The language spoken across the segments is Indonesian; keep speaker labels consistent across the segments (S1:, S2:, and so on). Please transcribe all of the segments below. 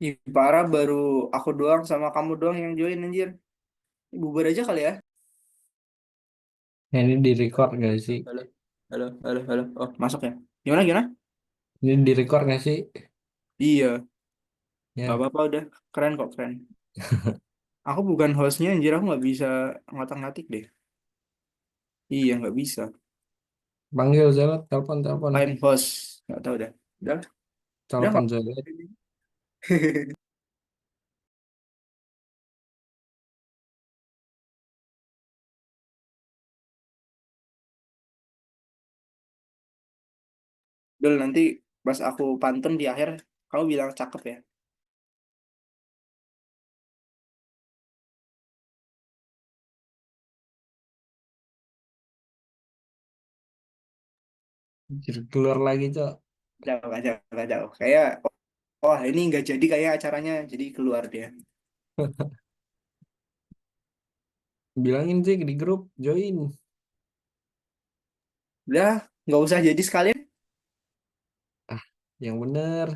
S1: Ih, parah baru aku doang sama kamu doang yang join anjir. Bubar aja kali ya.
S2: Ini di record gak sih?
S1: Halo, halo, halo, halo. Oh, masuk ya. Gimana, gimana?
S2: Ini di record gak sih?
S1: Iya, gak
S2: Ya,
S1: apa-apa udah. Keren kok, keren. Aku bukan hostnya anjir, aku nggak bisa ngotak-ngatik deh. Iya, nggak bisa.
S2: panggil Zelot, telepon, telepon,
S1: I'm host. Nggak tahu dah. Udah, udah nggak
S2: telepon
S1: apa-apa.
S2: Zelot.
S1: Dul, nanti pas aku pantun di akhir, kamu bilang cakep ya.
S2: Anjir, keluar lagi, Cok.
S1: Jauh, nggak jauh, nggak jauh. Kayak, oh ini nggak jadi kayak acaranya, jadi keluar dia.
S2: Bilangin sih di grup, join.
S1: Udah, nggak usah jadi sekalian.
S2: Ah, yang bener.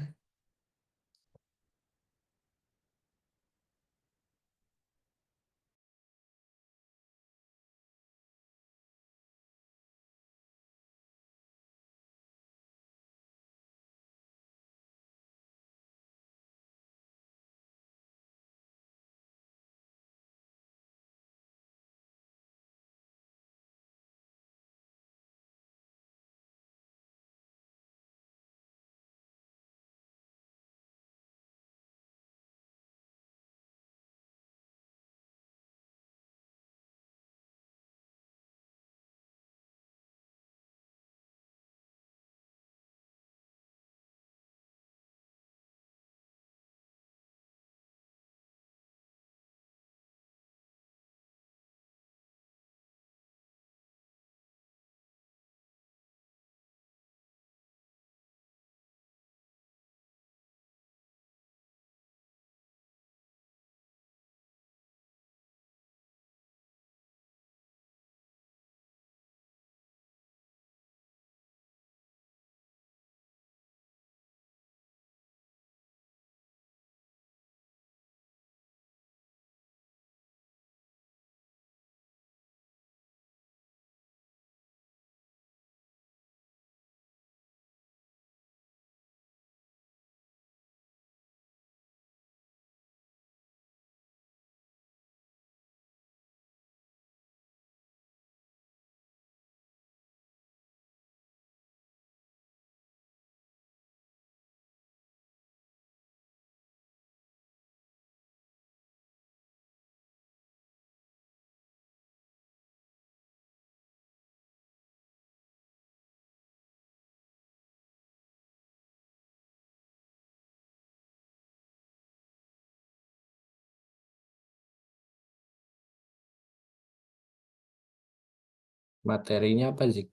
S2: Materinya apa sih?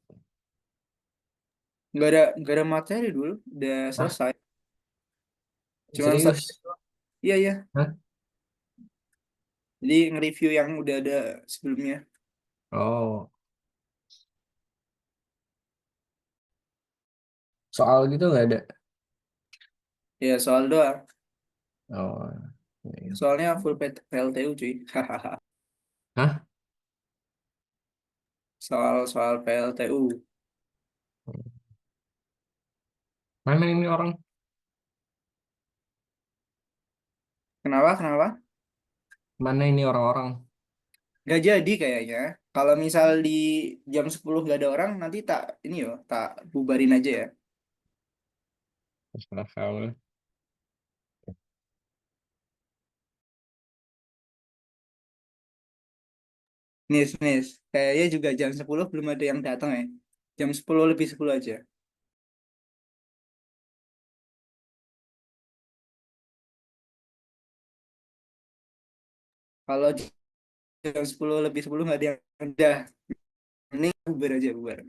S1: Nggak ada materi dulu, udah
S2: Ah,
S1: selesai. Cuman
S2: serius?
S1: iya iya.
S2: Hah?
S1: Jadi nge-review yang udah ada sebelumnya.
S2: Oh, soal gitu nggak ada?
S1: Ya soal doang.
S2: Oh, iya.
S1: Soalnya full PLTU cuy.
S2: Hah?
S1: Soal-soal PLTU.
S2: Mana ini orang?
S1: Kenapa? Kenapa?
S2: Mana ini orang-orang?
S1: Gak jadi kayaknya. Kalau misal di jam 10 gak ada orang, nanti tak ini yo, tak bubarin aja ya.
S2: Terserah kamu.
S1: Nis, nis. Kayaknya juga jam 10 belum ada yang datang ya. Jam 10 lebih 10 aja. Kalau jam 10 lebih 10 nggak ada yang udah. Ini bubar aja, bubar.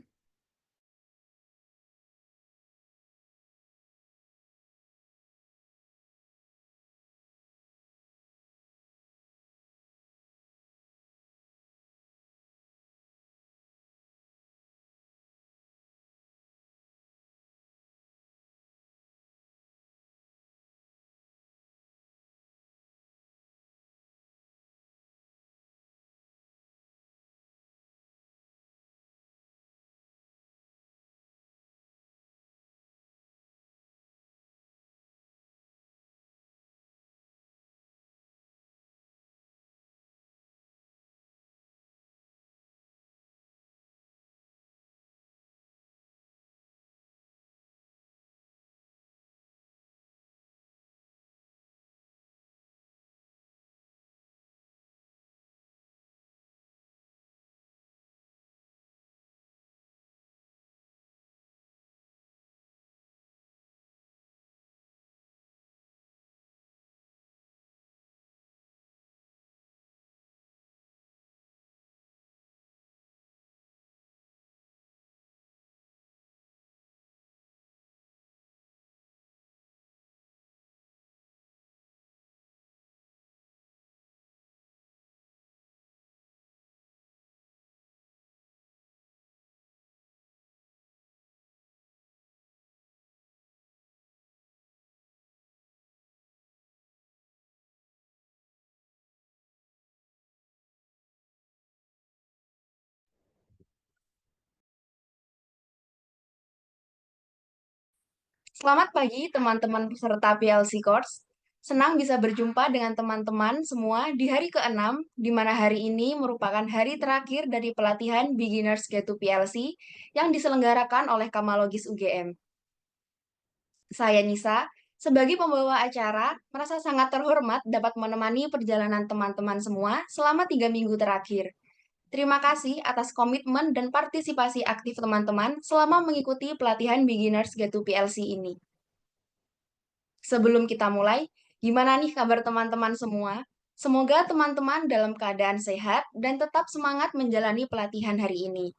S3: Selamat pagi teman-teman peserta PLC Course. Senang bisa berjumpa dengan teman-teman semua di hari ke-6, di mana hari ini merupakan hari terakhir dari pelatihan Beginners Guide to PLC yang diselenggarakan oleh Kamalogis UGM. Saya Nisa, sebagai pembawa acara, merasa sangat terhormat dapat menemani perjalanan teman-teman semua selama 3 minggu terakhir. Terima kasih atas komitmen dan partisipasi aktif teman-teman selama mengikuti pelatihan Beginners Guide to PLC ini. Sebelum kita mulai, gimana nih kabar teman-teman semua? Semoga teman-teman dalam keadaan sehat dan tetap semangat menjalani pelatihan hari ini.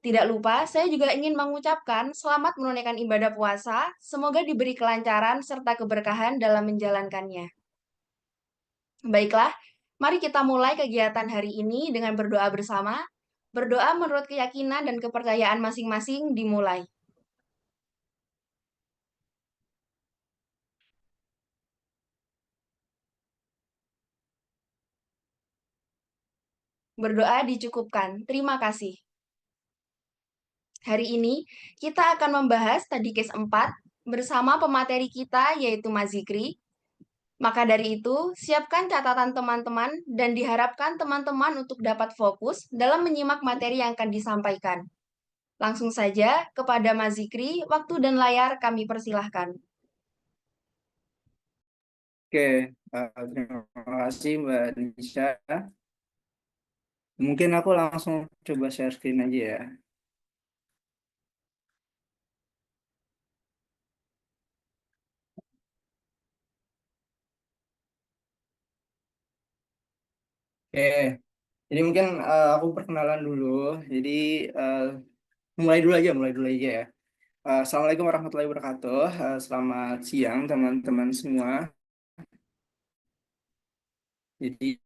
S3: Tidak lupa, saya juga ingin mengucapkan selamat menunaikan ibadah puasa. Semoga diberi kelancaran serta keberkahan dalam menjalankannya. Baiklah, mari kita mulai kegiatan hari ini dengan berdoa bersama. Berdoa menurut keyakinan dan kepercayaan masing-masing dimulai. Berdoa dicukupkan. Terima kasih. Hari ini kita akan membahas tadi case 4 bersama pemateri kita yaitu Mas Zikri. Maka dari itu, siapkan catatan teman-teman dan diharapkan teman-teman untuk dapat fokus dalam menyimak materi yang akan disampaikan. Langsung saja kepada Mas Zikri, waktu dan layar kami persilahkan.
S1: Oke, terima kasih Mbak Nisha. Mungkin aku langsung coba share screen aja ya. Oke, jadi mungkin aku perkenalan dulu. Jadi eh, mulai dulu aja ya. Assalamualaikum warahmatullahi wabarakatuh. Selamat siang teman-teman semua. Jadi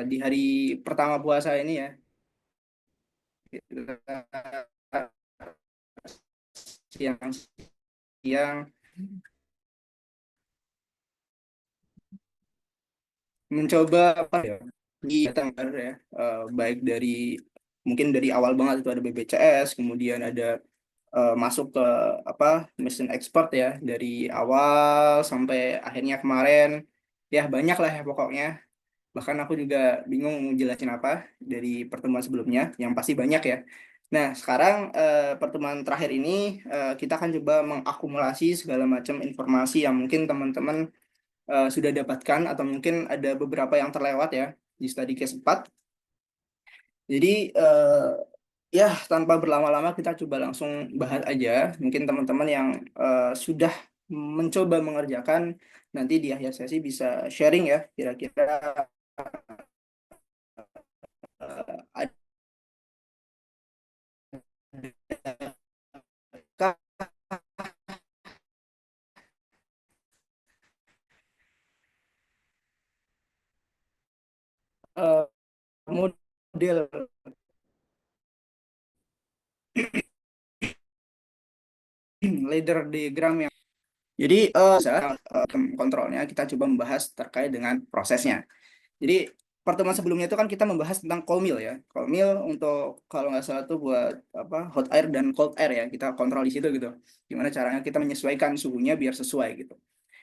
S1: di hari pertama puasa ini ya, siang-siang mencoba apa ya, kegiatan baru ya, baik dari mungkin dari awal banget itu ada BBCS, kemudian ada masuk ke apa mesin expert ya dari awal sampai akhirnya kemarin ya banyak lah ya pokoknya. Bahkan aku juga bingung mau jelasin apa dari pertemuan sebelumnya, yang pasti banyak ya. Nah, sekarang pertemuan terakhir ini kita akan coba mengakumulasi segala macam informasi yang mungkin teman-teman sudah dapatkan atau mungkin ada beberapa yang terlewat ya di study case 4. Jadi ya tanpa berlama-lama kita coba langsung bahas aja. Mungkin teman-teman yang sudah mencoba mengerjakan nanti di akhir sesi bisa sharing ya kira-kira adakah model ladder diagram yang jadi kontrolnya kita coba membahas terkait dengan prosesnya. Jadi pertemuan sebelumnya itu kan kita membahas tentang cold mill ya. Cold mill untuk kalau nggak salah tuh buat apa hot air dan cold air ya. Kita kontrol di situ gitu. Gimana caranya kita menyesuaikan suhunya biar sesuai gitu.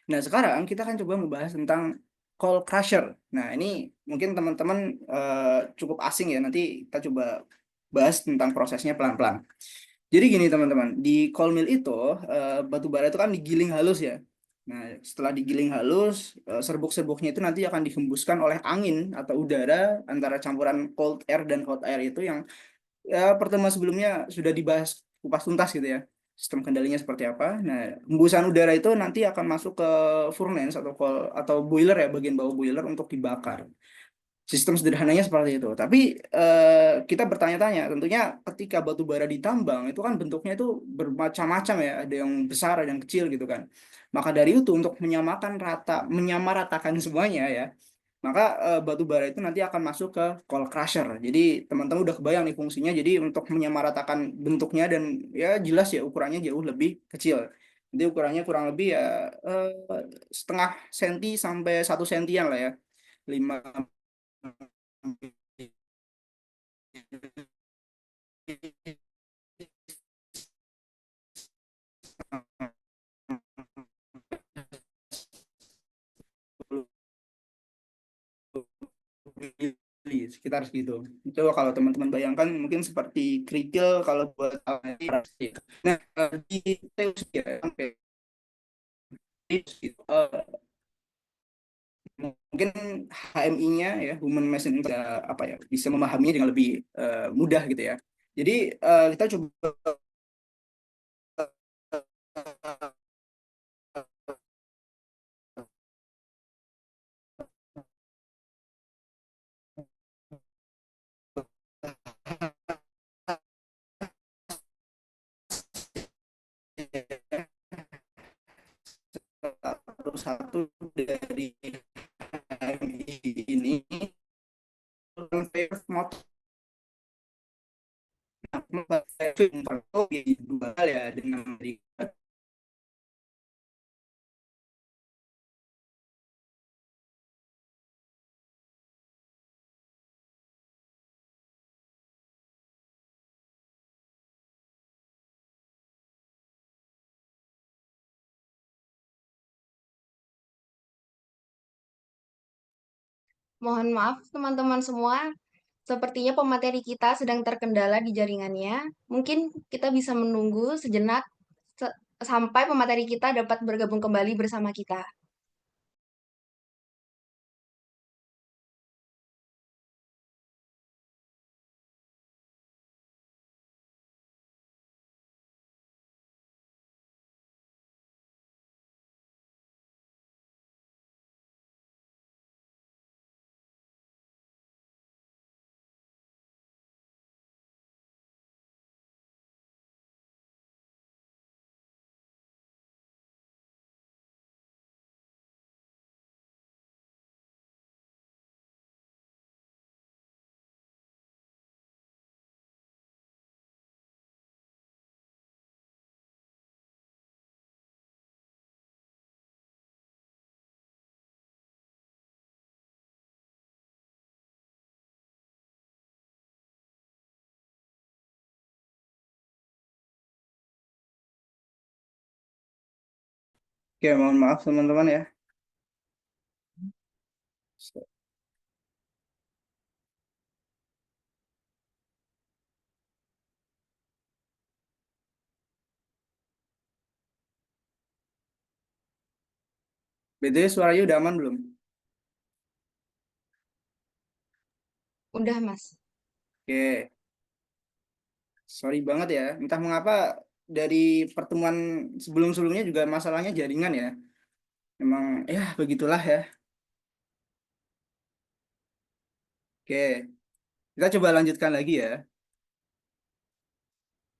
S1: Nah sekarang kita akan coba membahas tentang cold crusher. Nah ini mungkin teman-teman cukup asing ya. Nanti kita coba bahas tentang prosesnya pelan-pelan. Jadi gini teman-teman, di cold mill itu batu bara itu kan digiling halus ya. Nah, setelah digiling halus, serbuk-serbuknya itu nanti akan dihembuskan oleh angin atau udara antara campuran cold air dan hot air itu yang ya pertemuan sebelumnya sudah dibahas kupas tuntas gitu ya. Sistem kendalinya seperti apa. Nah, hembusan udara itu nanti akan masuk ke furnace atau boiler ya, bagian bawah boiler untuk dibakar. Sistem sederhananya seperti itu. Tapi kita bertanya-tanya, tentunya ketika batu bara ditambang itu kan bentuknya itu bermacam-macam ya, ada yang besar, ada yang kecil gitu kan. Maka dari itu untuk menyamaratakan semuanya ya, maka batu bara itu nanti akan masuk ke cold crusher. Jadi teman-teman udah kebayang nih fungsinya. Jadi untuk menyamaratakan bentuknya dan ya jelas ya ukurannya jauh lebih kecil. Jadi ukurannya kurang lebih ya eh, setengah senti sampai 1 sentian lah ya. 5 Oke, sekitar segitu. Itu kalau teman-teman bayangkan mungkin seperti kerikil kalau buat nah di Teus ya sampai mungkin HMI-nya ya Human Machine Interface apa ya bisa memahaminya dengan lebih mudah gitu ya. Jadi kita coba satu dari HMI ini conveyor motor dua hal ya dengan
S3: Mohon maaf teman-teman semua, sepertinya pemateri kita sedang terkendala di jaringannya. Mungkin kita bisa menunggu sejenak sampai pemateri kita dapat bergabung kembali bersama kita.
S1: Oke, mohon maaf teman-teman ya. BTW suaranya udah aman belum?
S3: Udah, Mas.
S1: Oke, sorry banget ya. Entah mengapa dari pertemuan sebelum-sebelumnya juga masalahnya jaringan ya. Memang ya begitulah ya. Oke, kita coba lanjutkan lagi ya.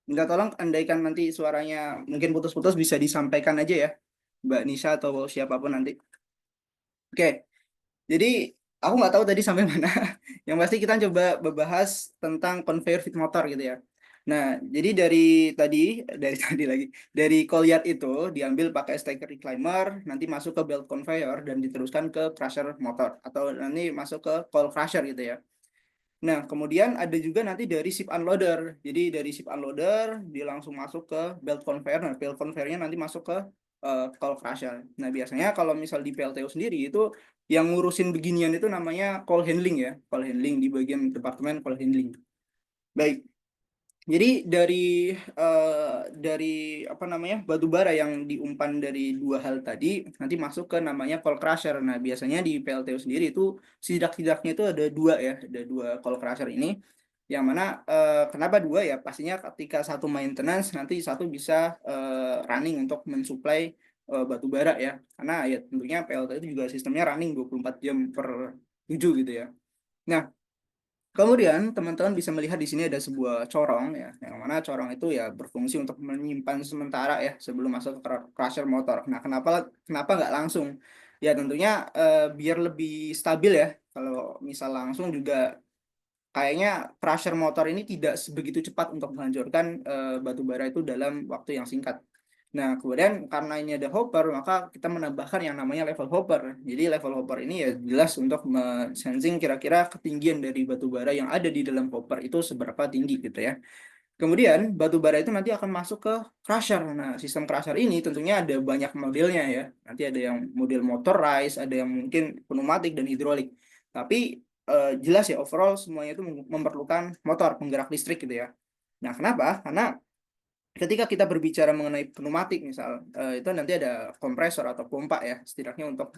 S1: Minta tolong andaikan nanti suaranya mungkin putus-putus bisa disampaikan aja ya, Mbak Nisa atau siapapun nanti. Oke, jadi aku nggak tahu tadi sampai mana. Yang pasti kita coba membahas tentang conveyor fit motor gitu ya. Nah, jadi tadi dari tadi lagi dari Colliard itu diambil pakai stacker reclaimer, nanti masuk ke belt conveyor dan diteruskan ke crusher motor atau nanti masuk ke coil crusher gitu ya. Nah, kemudian ada juga nanti dari ship unloader. Jadi dari ship unloader dia langsung masuk ke belt conveyor. Nah, belt conveyornya nanti masuk ke coil crusher. Nah, biasanya kalau misal di PLTU sendiri itu yang ngurusin beginian itu namanya coil handling ya. Coil handling di bagian departemen coil handling. Baik. Jadi dari apa namanya batu bara yang diumpan dari dua hal tadi nanti masuk ke namanya coal crusher. Nah biasanya di PLTU sendiri itu sidak-sidaknya itu ada dua ya, ada dua coal crusher ini. Yang mana kenapa dua ya? Pastinya ketika satu maintenance nanti satu bisa running untuk mensuplai batu bara ya. Karena ya tentunya PLTU itu juga sistemnya running 24 jam per 7 gitu ya. Nah, kemudian teman-teman bisa melihat di sini ada sebuah corong ya, yang mana corong itu ya berfungsi untuk menyimpan sementara ya sebelum masuk ke crusher motor. Nah, kenapa kenapa nggak langsung? Ya tentunya biar lebih stabil ya. Kalau misal langsung juga kayaknya crusher motor ini tidak sebegitu cepat untuk menghancurkan batu bara itu dalam waktu yang singkat. Nah, kemudian karena ini ada hopper, maka kita menambahkan yang namanya level hopper. Jadi level hopper ini ya jelas untuk sensing kira-kira ketinggian dari batu bara yang ada di dalam hopper itu seberapa tinggi gitu ya. Kemudian batu bara itu nanti akan masuk ke crusher. Nah, sistem crusher ini tentunya ada banyak modelnya ya. Nanti ada yang model motorized, ada yang mungkin pneumatik dan hidrolik. Tapi jelas ya overall semuanya itu memerlukan motor penggerak listrik gitu ya. Nah, kenapa? Karena ketika kita berbicara mengenai pneumatik misal, itu nanti ada kompresor atau pompa ya, setidaknya untuk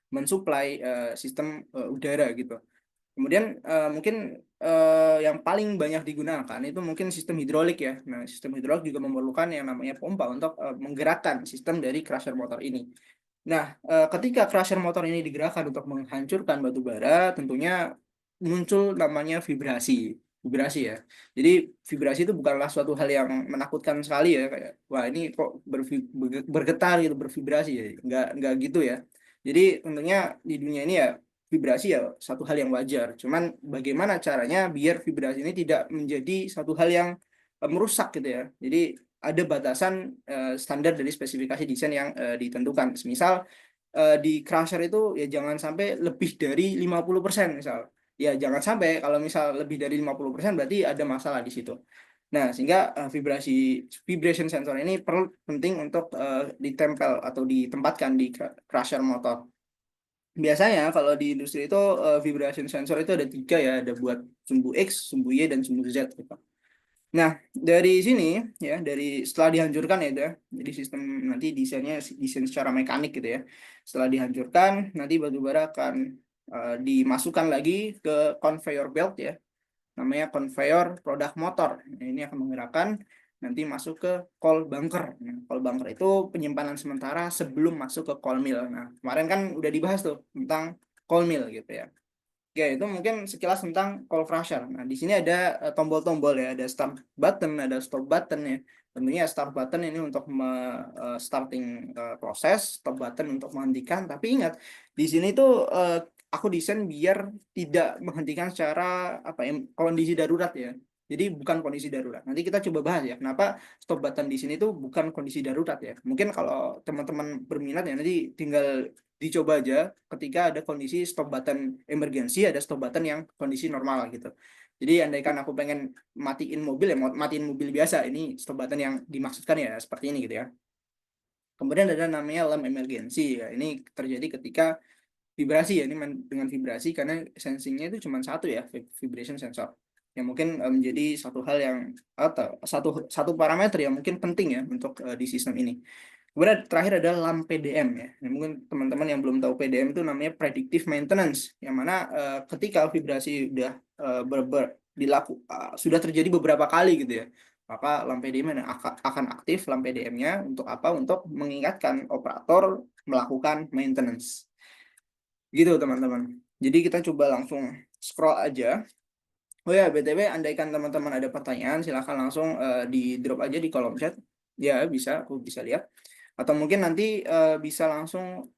S1: mensuplai sistem udara gitu. Kemudian mungkin yang paling banyak digunakan itu mungkin sistem hidrolik ya. Nah, sistem hidrolik juga memerlukan yang namanya pompa untuk menggerakkan sistem dari crusher motor ini. Nah, ketika crusher motor ini digerakkan untuk menghancurkan batu bara, tentunya muncul namanya vibrasi. Vibrasi ya. Jadi vibrasi itu bukanlah suatu hal yang menakutkan sekali ya, kayak wah ini kok bergetar gitu, bervibrasi ya. Enggak gitu ya. Jadi tentunya di dunia ini ya vibrasi ya satu hal yang wajar. Cuman bagaimana caranya biar vibrasi ini tidak menjadi satu hal yang merusak gitu ya. Jadi ada batasan standar dari spesifikasi desain yang ditentukan. Misal di crusher itu ya jangan sampai lebih dari 50% misal. Ya jangan sampai, kalau misal lebih dari 50% berarti ada masalah di situ. Nah, sehingga vibration sensor ini perlu penting untuk ditempel atau ditempatkan di crusher motor. Biasanya kalau di industri itu vibration sensor itu ada 3 ya, ada buat sumbu X, sumbu Y, dan sumbu Z gitu. Nah, dari sini ya, dari setelah dihancurkan ya, jadi sistem nanti desainnya desain secara mekanik gitu ya. Setelah dihancurkan, nanti batu bara akan dimasukkan lagi ke conveyor belt ya, namanya conveyor produk motor. Nah, ini akan menggerakkan nanti masuk ke coal bunker. Nah, coal bunker itu penyimpanan sementara sebelum masuk ke coal mill. Nah, kemarin kan udah dibahas tuh tentang coal mill gitu ya. Oke, itu mungkin sekilas tentang call crusher. Nah, di sini ada tombol-tombol ya, ada start button, ada stop button ya. Tentunya start button ini untuk starting proses, stop button untuk menghentikan. Tapi ingat, di sini tuh aku desain biar tidak menghentikan secara apa ya, kondisi darurat ya. Jadi bukan kondisi darurat. Nanti kita coba bahas ya, kenapa stop button di sini tuh bukan kondisi darurat ya. Mungkin kalau teman-teman berminat ya, nanti tinggal dicoba aja ketika ada kondisi stop button emergency, ada stop button yang kondisi normal gitu. Jadi andaikan aku pengen matiin mobil ya matiin mobil biasa, ini stop button yang dimaksudkan ya seperti ini gitu ya. Kemudian ada namanya alarm emergency ya. Ini terjadi ketika vibrasi ya, ini dengan vibrasi karena sensingnya itu cuma satu ya, vibration sensor. Yang mungkin menjadi satu hal yang atau satu parameter yang mungkin penting ya untuk di sistem ini. Kemudian terakhir ada LAM PDM ya. Nah, mungkin teman-teman yang belum tahu PDM itu namanya predictive maintenance, yang mana ketika vibrasi udah sudah terjadi beberapa kali gitu ya, maka LAM PDM akan aktif LAM PDM-nya untuk apa? Untuk mengingatkan operator melakukan maintenance. Gitu teman-teman. Jadi kita coba langsung scroll aja. Oh ya, BTW andaikan teman-teman ada pertanyaan silahkan langsung di drop aja di kolom chat. Ya, bisa, aku bisa lihat. Atau mungkin nanti bisa langsung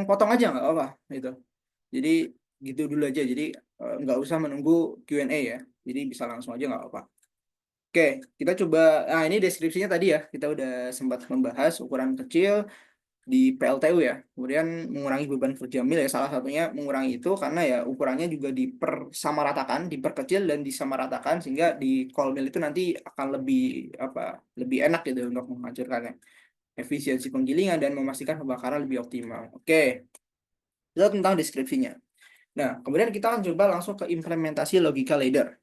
S1: potong aja nggak apa gitu. Jadi gitu dulu aja. Jadi nggak usah menunggu Q&A ya. Jadi bisa langsung aja nggak apa. Oke, kita coba. Nah, ini deskripsinya tadi ya. Kita udah sempat membahas ukuran kecil di PLTU ya. Kemudian mengurangi beban kerja mil ya. Salah satunya mengurangi itu karena ya ukurannya juga dipersamaratakan, diperkecil dan disamaratakan sehingga di call mill itu nanti akan lebih lebih enak gitu untuk menghancurkannya. Efisiensi penggilingan dan memastikan pembakaran lebih optimal. Oke, itu tentang deskripsinya. Nah, kemudian kita akan coba langsung ke implementasi logika ladder.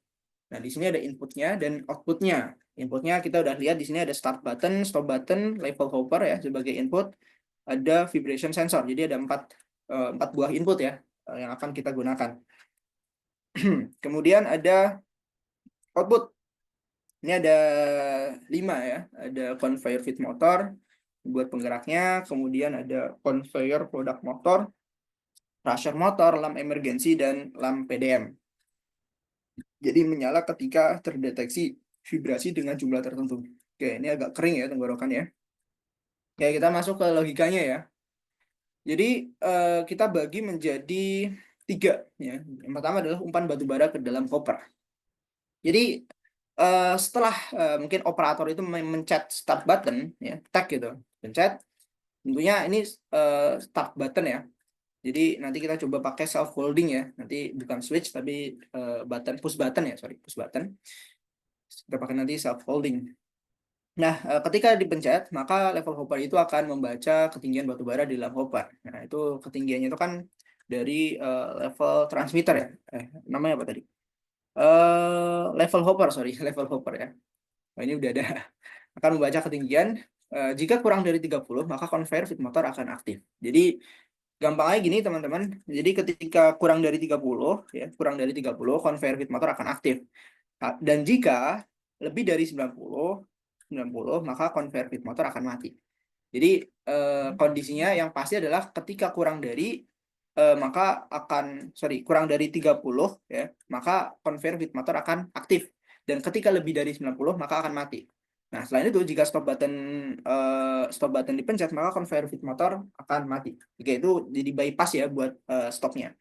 S1: Nah, di sini ada inputnya dan outputnya. Inputnya kita udah lihat di sini ada start button, stop button, level hopper ya sebagai input. Ada vibration sensor. Jadi ada 4 buah input ya yang akan kita gunakan. Kemudian ada output. Ini ada 5 ya. Ada conveyor feed motor buat penggeraknya, kemudian ada conveyor produk motor, crusher motor, lamp emergency, dan lamp PDM. Jadi menyala ketika terdeteksi vibrasi dengan jumlah tertentu. Oke, ini agak kering ya tenggorokan ya. Oke, kita masuk ke logikanya ya. Jadi kita bagi menjadi 3 ya. Yang pertama adalah umpan batu bara ke dalam koper. Jadi setelah mungkin operator itu mencet start button ya, tag gitu, pencet. Tentunya ini start button ya. Jadi nanti kita coba pakai self holding ya. Nanti bukan switch tapi push button ya, push button. Kita pakai nanti self holding. Nah, ketika dipencet, maka level hopper itu akan membaca ketinggian batu bara di dalam hopper. Nah, itu ketinggiannya itu kan dari level transmitter ya. Namanya apa tadi? Level hopper, sorry, level hopper ya. Nah, ini udah ada. Akan membaca ketinggian. Jika kurang dari 30, maka conveyor feed motor akan aktif. Jadi, gampangnya gini teman-teman. Jadi ketika kurang dari 30, ya, kurang dari 30, conveyor feed motor akan aktif. Dan jika lebih dari 90, maka conveyor feed motor akan mati. Jadi kondisinya yang pasti adalah ketika kurang dari kurang dari 30 ya, maka conveyor feed motor akan aktif. Dan ketika lebih dari 90 maka akan mati. Nah, selain itu jika stop button dipencet, maka conveyor feed motor akan mati. Jika itu jadi bypass ya buat stopnya.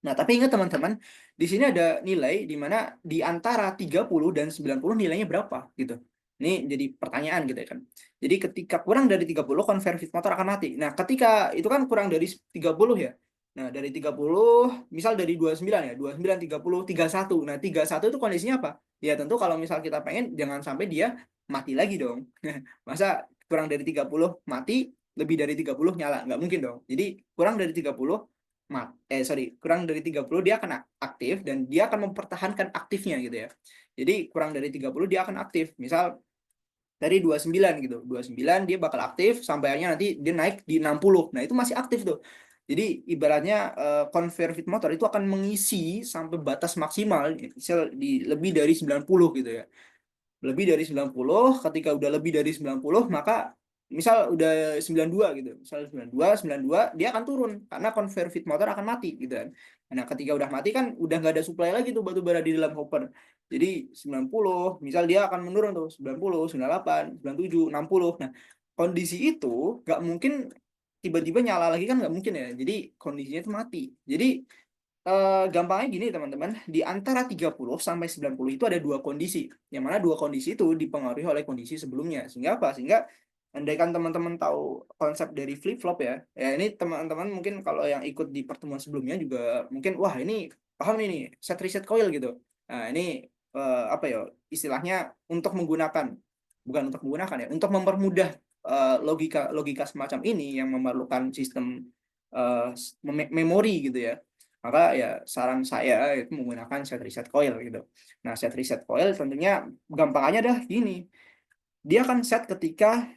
S1: Nah, tapi ingat teman-teman, di sini ada nilai di mana di antara 30 dan 90 nilainya berapa gitu. Ini jadi pertanyaan gitu ya kan. Jadi ketika kurang dari 30 conveyor feed motor akan mati. Nah, ketika itu kan kurang dari 30 ya. Nah, dari 30 misal dari 29 ya, 29 30 31. Nah, 31 itu kondisinya apa? Ya tentu kalau misal kita pengen jangan sampai dia mati lagi dong. Masa kurang dari 30 mati, lebih dari 30 nyala? Nggak mungkin dong. Jadi kurang dari 30 kurang dari 30 dia akan aktif dan dia akan mempertahankan aktifnya gitu ya. Jadi kurang dari 30 dia akan aktif. Misal dari 29 gitu. 29 dia bakal aktif sampai akhirnya nanti dia naik di 60. Nah, itu masih aktif tuh. Jadi ibaratnya conveyor feed motor itu akan mengisi sampai batas maksimal misal di lebih dari 90 gitu ya. Lebih dari 90, ketika udah lebih dari 90 maka misal udah 92 gitu. Misal 92 dia akan turun karena conveyor feed motor akan mati gitu kan. Nah, ketika udah mati kan udah nggak ada supply lagi tuh batu bara di dalam hopper. Jadi 90, misal dia akan menurun tuh 90, 98, 97, 60. Nah, kondisi itu nggak mungkin tiba-tiba nyala lagi kan nggak mungkin ya. Jadi kondisinya itu mati. Jadi gampangnya gini teman-teman, di antara 30 sampai 90 itu ada dua kondisi. Yang mana dua kondisi itu dipengaruhi oleh kondisi sebelumnya. Sehingga apa? Sehingga andaikan teman-teman tahu konsep dari flip-flop ya. Ya ini teman-teman mungkin kalau yang ikut di pertemuan sebelumnya juga mungkin wah ini paham ini set reset coil gitu. Nah, ini apa ya? Istilahnya untuk menggunakan bukan untuk menggunakan ya, untuk mempermudah logika semacam ini yang memerlukan sistem memori gitu ya. Maka ya saran saya itu menggunakan set reset coil gitu. Nah, set reset coil tentunya gampangannya dah gini. Dia akan set ketika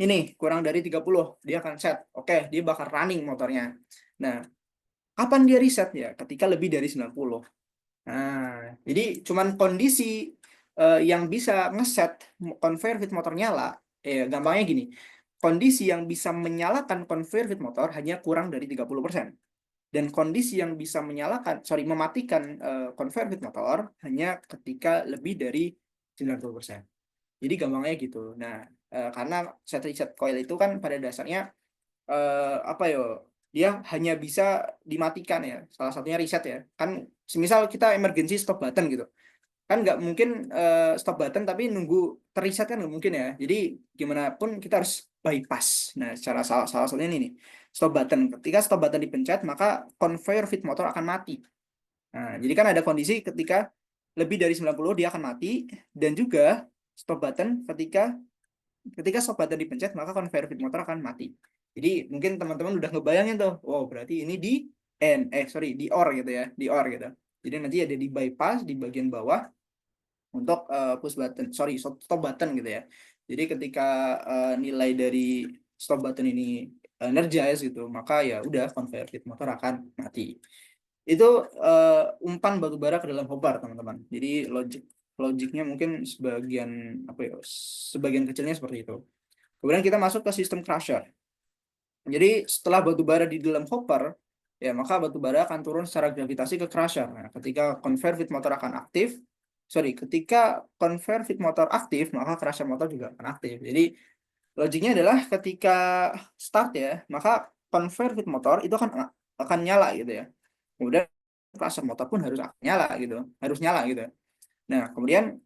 S1: ini kurang dari 30, dia akan set. Oke, dia bakal running motornya. Nah, kapan dia reset ya? Ketika lebih dari 90. Nah, jadi cuman kondisi yang bisa ngeset conveyor feed motor nyala, gampangnya gini. Kondisi yang bisa menyalakan conveyor feed motor hanya kurang dari 30%. Dan kondisi yang bisa mematikan conveyor feed motor hanya ketika lebih dari 90%. Jadi gampangnya gitu. Nah, karena set reset coil itu kan pada dasarnya apa ya? Dia hanya bisa dimatikan ya. Salah satunya reset ya. Kan semisal kita emergency stop button gitu. Kan nggak mungkin stop button tapi nunggu terreset kan nggak mungkin ya. Jadi gimana pun kita harus bypass. Nah, secara salah satunya ini nih. Stop button. Ketika stop button dipencet, maka conveyor feed motor akan mati. Nah, jadi kan ada kondisi ketika lebih dari 90 dia akan mati dan juga stop button ketika stop button dipencet maka conveyor feed motor akan mati. Jadi mungkin teman-teman udah ngebayangin tuh, wow berarti ini di di OR gitu ya, di OR gitu. Jadi nanti ada di bypass di bagian bawah untuk stop button gitu ya. Jadi ketika nilai dari stop button ini energize gitu, maka ya udah conveyor feed motor akan mati. Itu umpan batu bara ke dalam hopper teman-teman. Jadi logiknya mungkin sebagian kecilnya seperti itu. Kemudian kita masuk ke sistem crusher. Jadi setelah batu bara di dalam hopper, ya maka batu bara akan turun secara gravitasi ke crusher. Nah, ketika conveyor feed motor akan aktif, ketika conveyor feed motor aktif, maka crusher motor juga akan aktif. Jadi logiknya adalah ketika start ya, maka conveyor feed motor itu akan nyala gitu ya. Kemudian crusher motor pun harus nyala gitu, harus nyala gitu. Nah, kemudian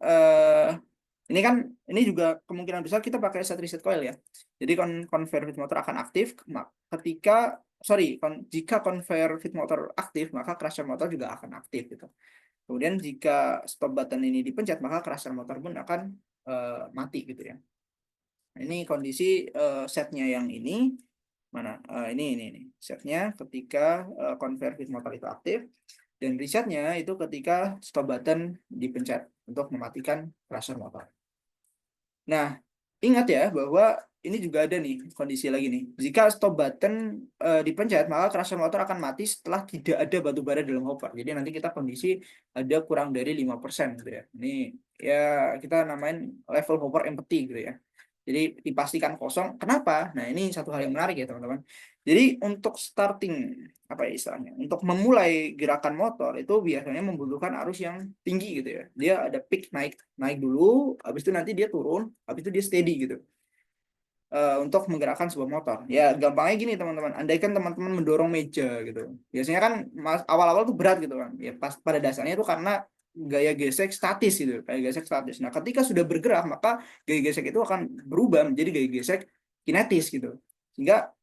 S1: ini juga kemungkinan besar kita pakai set reset coil ya. Jadi conveyor feed motor akan aktif jika conveyor feed motor aktif maka crusher motor juga akan aktif gitu. Kemudian jika stop button ini dipencet, maka crusher motor pun akan mati gitu ya. Nah, ini kondisi setnya yang ini mana? Ini setnya ketika conveyor fit motor itu aktif, dan resetnya itu ketika stop button dipencet untuk mematikan crusher motor. Nah, ingat ya bahwa ini juga ada nih kondisi lagi nih. Jika stop button dipencet, maka crusher motor akan mati setelah tidak ada batu bara dalam hopper. Jadi nanti kita kondisi ada kurang dari 5% gitu ya. Ini ya kita namain level hopper empty gitu ya. Jadi dipastikan kosong. Kenapa? Nah, ini satu hal yang menarik ya teman-teman. Jadi untuk starting apa ya istilahnya? Untuk memulai gerakan motor itu biasanya membutuhkan arus yang tinggi gitu ya. Dia ada peak naik dulu, habis itu nanti dia turun, habis itu dia steady gitu. Untuk menggerakkan sebuah motor. Ya gampangnya gini teman-teman, andaikan teman-teman mendorong meja gitu. Biasanya kan awal-awal tuh berat gitu kan. Ya pas pada dasarnya itu karena gaya gesek statis gitu, gaya gesek statis. Nah, ketika sudah bergerak maka gaya gesek itu akan berubah menjadi gaya gesek kinetis gitu. Sehingga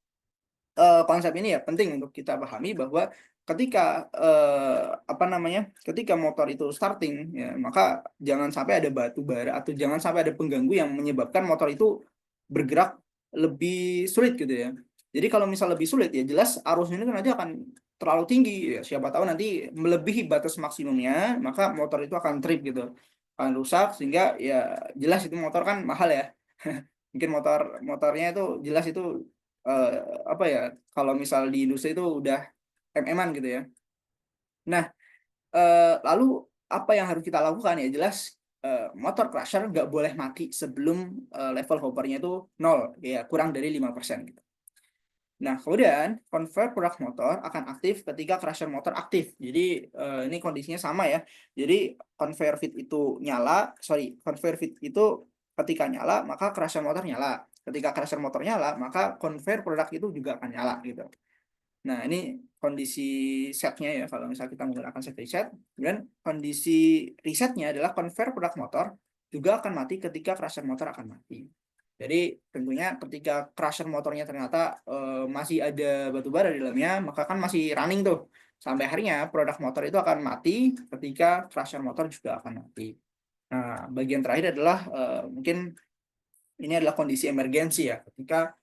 S1: konsep ini ya penting untuk kita pahami bahwa ketika apa namanya, ketika motor itu starting ya, maka jangan sampai ada batu bara atau jangan sampai ada pengganggu yang menyebabkan motor itu bergerak lebih sulit gitu ya. Jadi kalau misal lebih sulit ya jelas arusnya ini kan nanti akan terlalu tinggi ya, siapa tahu nanti melebihi batas maksimumnya, maka motor itu akan trip gitu, akan rusak, sehingga ya jelas itu motor kan mahal ya. Mungkin motornya itu jelas itu eh, apa ya, kalau misal di industri itu udah MM-an gitu ya. Nah, lalu apa yang harus kita lakukan ya jelas motor crusher nggak boleh mati sebelum level hoppernya itu 0 ya, kurang dari 5% gitu. Nah, kemudian conveyor product motor akan aktif ketika crusher motor aktif. Jadi ini kondisinya sama ya. Jadi conveyor fit itu conveyor fit itu ketika nyala maka crusher motor nyala. Ketika crusher motor nyala maka conveyor product itu juga akan nyala gitu. Nah, ini kondisi setnya ya kalau misalnya kita menggunakan set reset. Kemudian kondisi resetnya adalah conveyor product motor juga akan mati ketika crusher motor akan mati. Jadi tentunya ketika crusher motornya ternyata masih ada batu bara di dalamnya, maka kan masih running tuh. Sampai akhirnya produk motor itu akan mati ketika crusher motor juga akan mati. Nah, bagian terakhir adalah mungkin ini adalah kondisi emergensi ya, ketika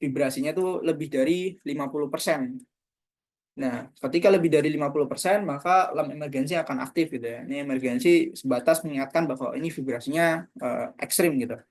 S1: vibrasinya tuh lebih dari 50%. Nah, ketika lebih dari 50%, maka lamp emergensi akan aktif gitu ya. Ini emergensi sebatas mengingatkan bahwa ini vibrasinya ekstrim gitu.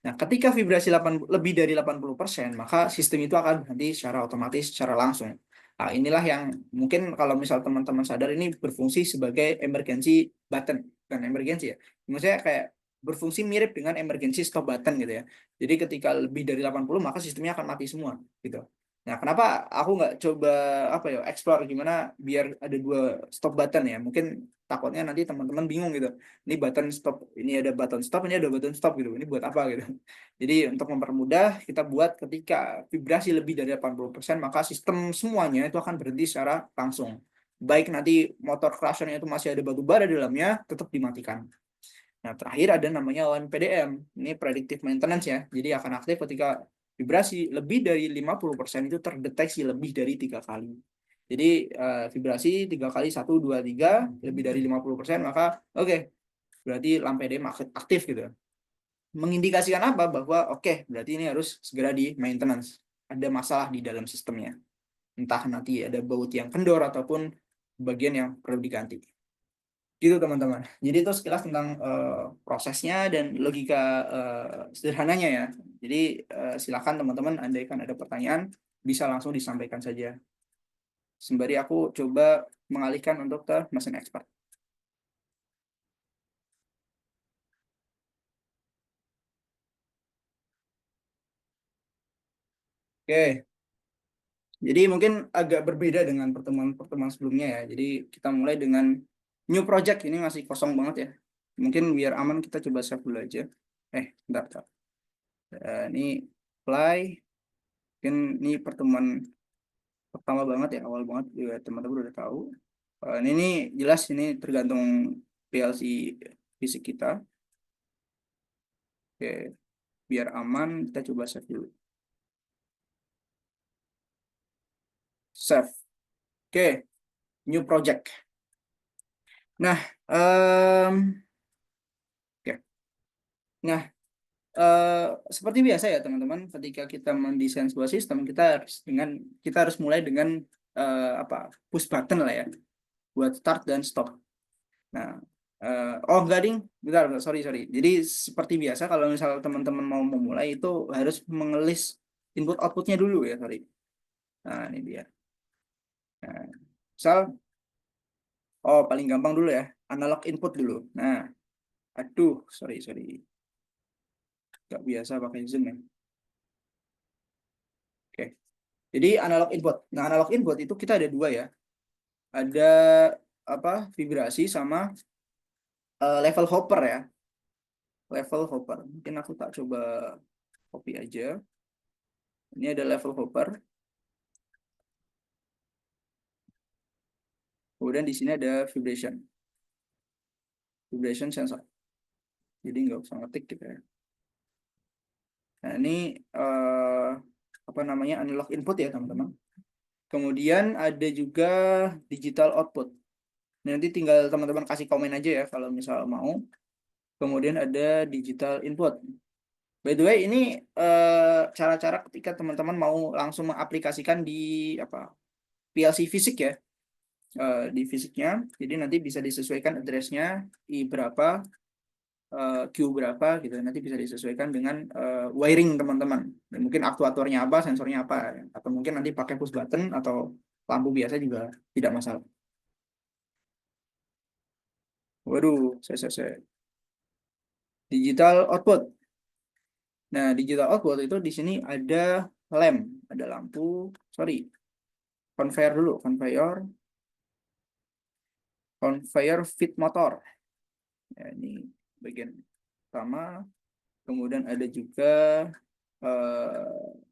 S1: Nah, ketika vibrasi lebih dari 80%, maka sistem itu akan berhenti secara otomatis, secara langsung. Nah, inilah yang mungkin kalau misal teman-teman sadar ini berfungsi sebagai emergency button, bukan emergency ya. Maksudnya kayak berfungsi mirip dengan emergency stop button gitu ya. Jadi ketika lebih dari 80, maka sistemnya akan mati semua gitu. Nah, kenapa aku nggak coba apa ya, explore gimana biar ada 2 stop button ya? Mungkin takutnya nanti teman-teman bingung gitu. Ini button stop, ini ada button stop, ini ada button stop gitu. Ini buat apa gitu. Jadi untuk mempermudah kita buat ketika vibrasi lebih dari 80%, maka sistem semuanya itu akan berhenti secara langsung. Baik nanti motor crusher-nya itu masih ada batu bara di dalamnya, tetap dimatikan. Nah, terakhir ada namanya PDM. Ini predictive maintenance ya. Jadi akan aktif ketika vibrasi lebih dari 50% itu terdeteksi lebih dari 3 kali. Jadi vibrasi 3 kali, 1, 2, 3, lebih dari 50%, maka oke, berarti lampu PDM aktif gitu. Mengindikasikan apa? Bahwa oke, berarti ini harus segera di maintenance. Ada masalah di dalam sistemnya. Entah nanti ada baut yang kendor ataupun bagian yang perlu diganti. Gitu teman-teman. Jadi itu sekilas tentang prosesnya dan logika sederhananya ya. Jadi silakan teman-teman, andaikan ada pertanyaan bisa langsung disampaikan saja. Sembari aku coba mengalihkan untuk ke mesin expert. Oke, jadi mungkin agak berbeda dengan pertemuan-pertemuan sebelumnya ya. Jadi kita mulai dengan new project, ini masih kosong banget ya. Mungkin biar aman kita coba save dulu aja. Bentar. Ini play. Mungkin ini pertemuan pertama banget ya, awal banget juga teman-teman udah tahu. Ini jelas ini tergantung PLC fisik kita. Oke, biar aman kita coba save dulu. Save. Oke, new project. Nah, oke. Nah, seperti biasa ya teman-teman, ketika kita mendesain sebuah sistem, kita harus mulai dengan apa, push button lah ya, buat start dan stop. Nah, oh enggak ding, bentar, bentar, sorry. Jadi seperti biasa kalau misal teman-teman mau memulai itu harus mengelis input outputnya dulu ya, sorry. Nah, ini dia. Nah, misal, oh paling gampang dulu ya, analog input dulu. Nah, aduh, sorry. Nggak biasa pakai Zoom ya. Oke, jadi analog input. Nah, analog input itu kita ada dua ya. Ada apa, vibrasi sama level hopper ya. Level hopper. Mungkin aku tak coba copy aja. Ini ada level hopper. Kemudian di sini ada vibration sensor. Jadi nggak usah ngetik gitu ya. Nah, ini apa namanya, analog input ya teman-teman. Kemudian ada juga digital output. Nanti tinggal teman-teman kasih komen aja ya kalau misal mau. Kemudian ada digital input. By the way, ini cara-cara ketika teman-teman mau langsung mengaplikasikan di apa, PLC fisik ya. Di fisiknya, jadi nanti bisa disesuaikan address-nya I berapa, Q berapa gitu, nanti bisa disesuaikan dengan wiring teman-teman. Dan mungkin aktuatornya apa, sensornya apa, atau mungkin nanti pakai push button atau lampu biasa juga tidak masalah. Waduh, saya. Digital output. Nah, digital output itu di sini ada lamp, ada lampu, sorry, conveyor feed motor. Ya, ini bagian pertama. Kemudian ada juga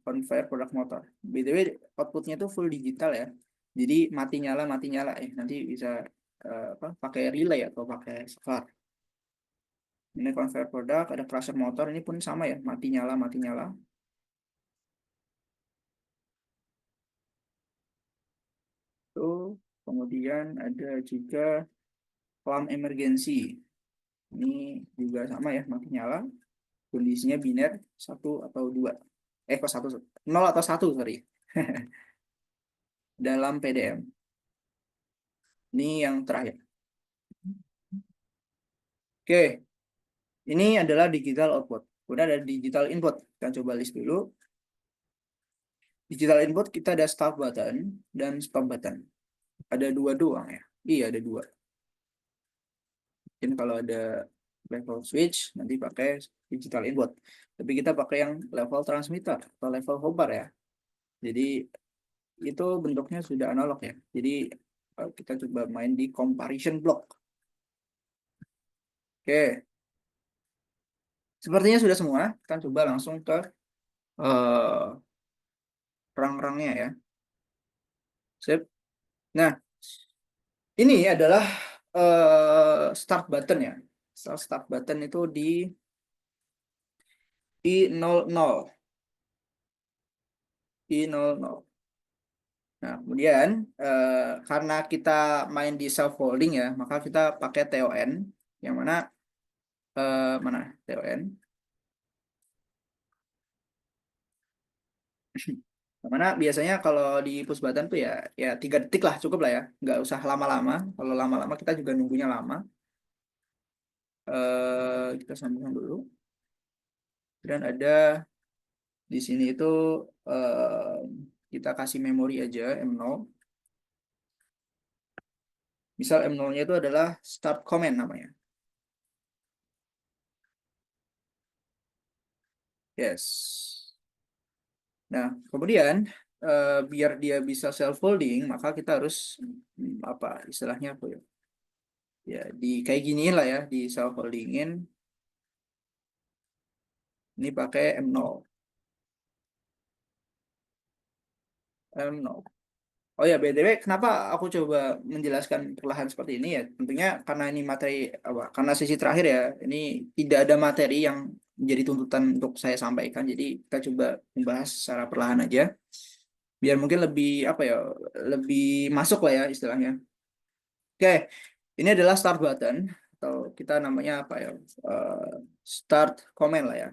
S1: conveyor product motor. BTW outputnya itu full digital ya. Jadi mati nyala nanti bisa apa, pakai relay atau pakai SCAR. Ini conveyor product, ada crusher motor, ini pun sama ya, mati nyala. Tuh, kemudian ada juga lamp emergency. Ini juga sama ya, mati nyala. Kondisinya biner 1 atau 2. Kok 1, 0 atau 1, sorry. Dalam PDM. Ini yang terakhir. Oke, ini adalah digital output. Udah ada digital input. Kita coba list dulu. Digital input kita ada start button dan stop button. Ada 2 doang ya. Iya, ada 2. Mungkin kalau ada level switch nanti pakai digital input. Tapi kita pakai yang level transmitter atau level hopper ya. Jadi itu bentuknya sudah analog ya. Jadi kita coba main di comparison block. Oke. Sepertinya sudah semua. Kita coba langsung ke rang-rangnya ya. Sip. Nah, ini adalah start button ya. Start button itu di I00. I00. Nah, kemudian karena kita main di self folding ya, maka kita pakai TON yang mana mana TON. Mana biasanya kalau di push button tuh ya 3 detik lah cukup lah ya, nggak usah lama-lama. Kalau lama-lama kita juga nunggunya lama. Kita sambungkan dulu. Dan ada di sini itu kita kasih memori aja M0. Misal M0-nya itu adalah start comment namanya. Yes. Nah, kemudian biar dia bisa self folding, maka kita harus apa istilahnya apa ya? Ya, di kayak giniin lah ya, di self foldingin. Ini pakai M0. M0. Oh ya, BTW, kenapa aku coba menjelaskan perlahan seperti ini ya? Tentunya karena ini materi apa? Karena sesi terakhir ya, ini tidak ada materi yang menjadi tuntutan untuk saya sampaikan. Jadi kita coba membahas secara perlahan aja, biar mungkin lebih apa ya, lebih masuk lah ya istilahnya. Oke, Ini adalah start button atau kita namanya apa ya? Start comment lah ya.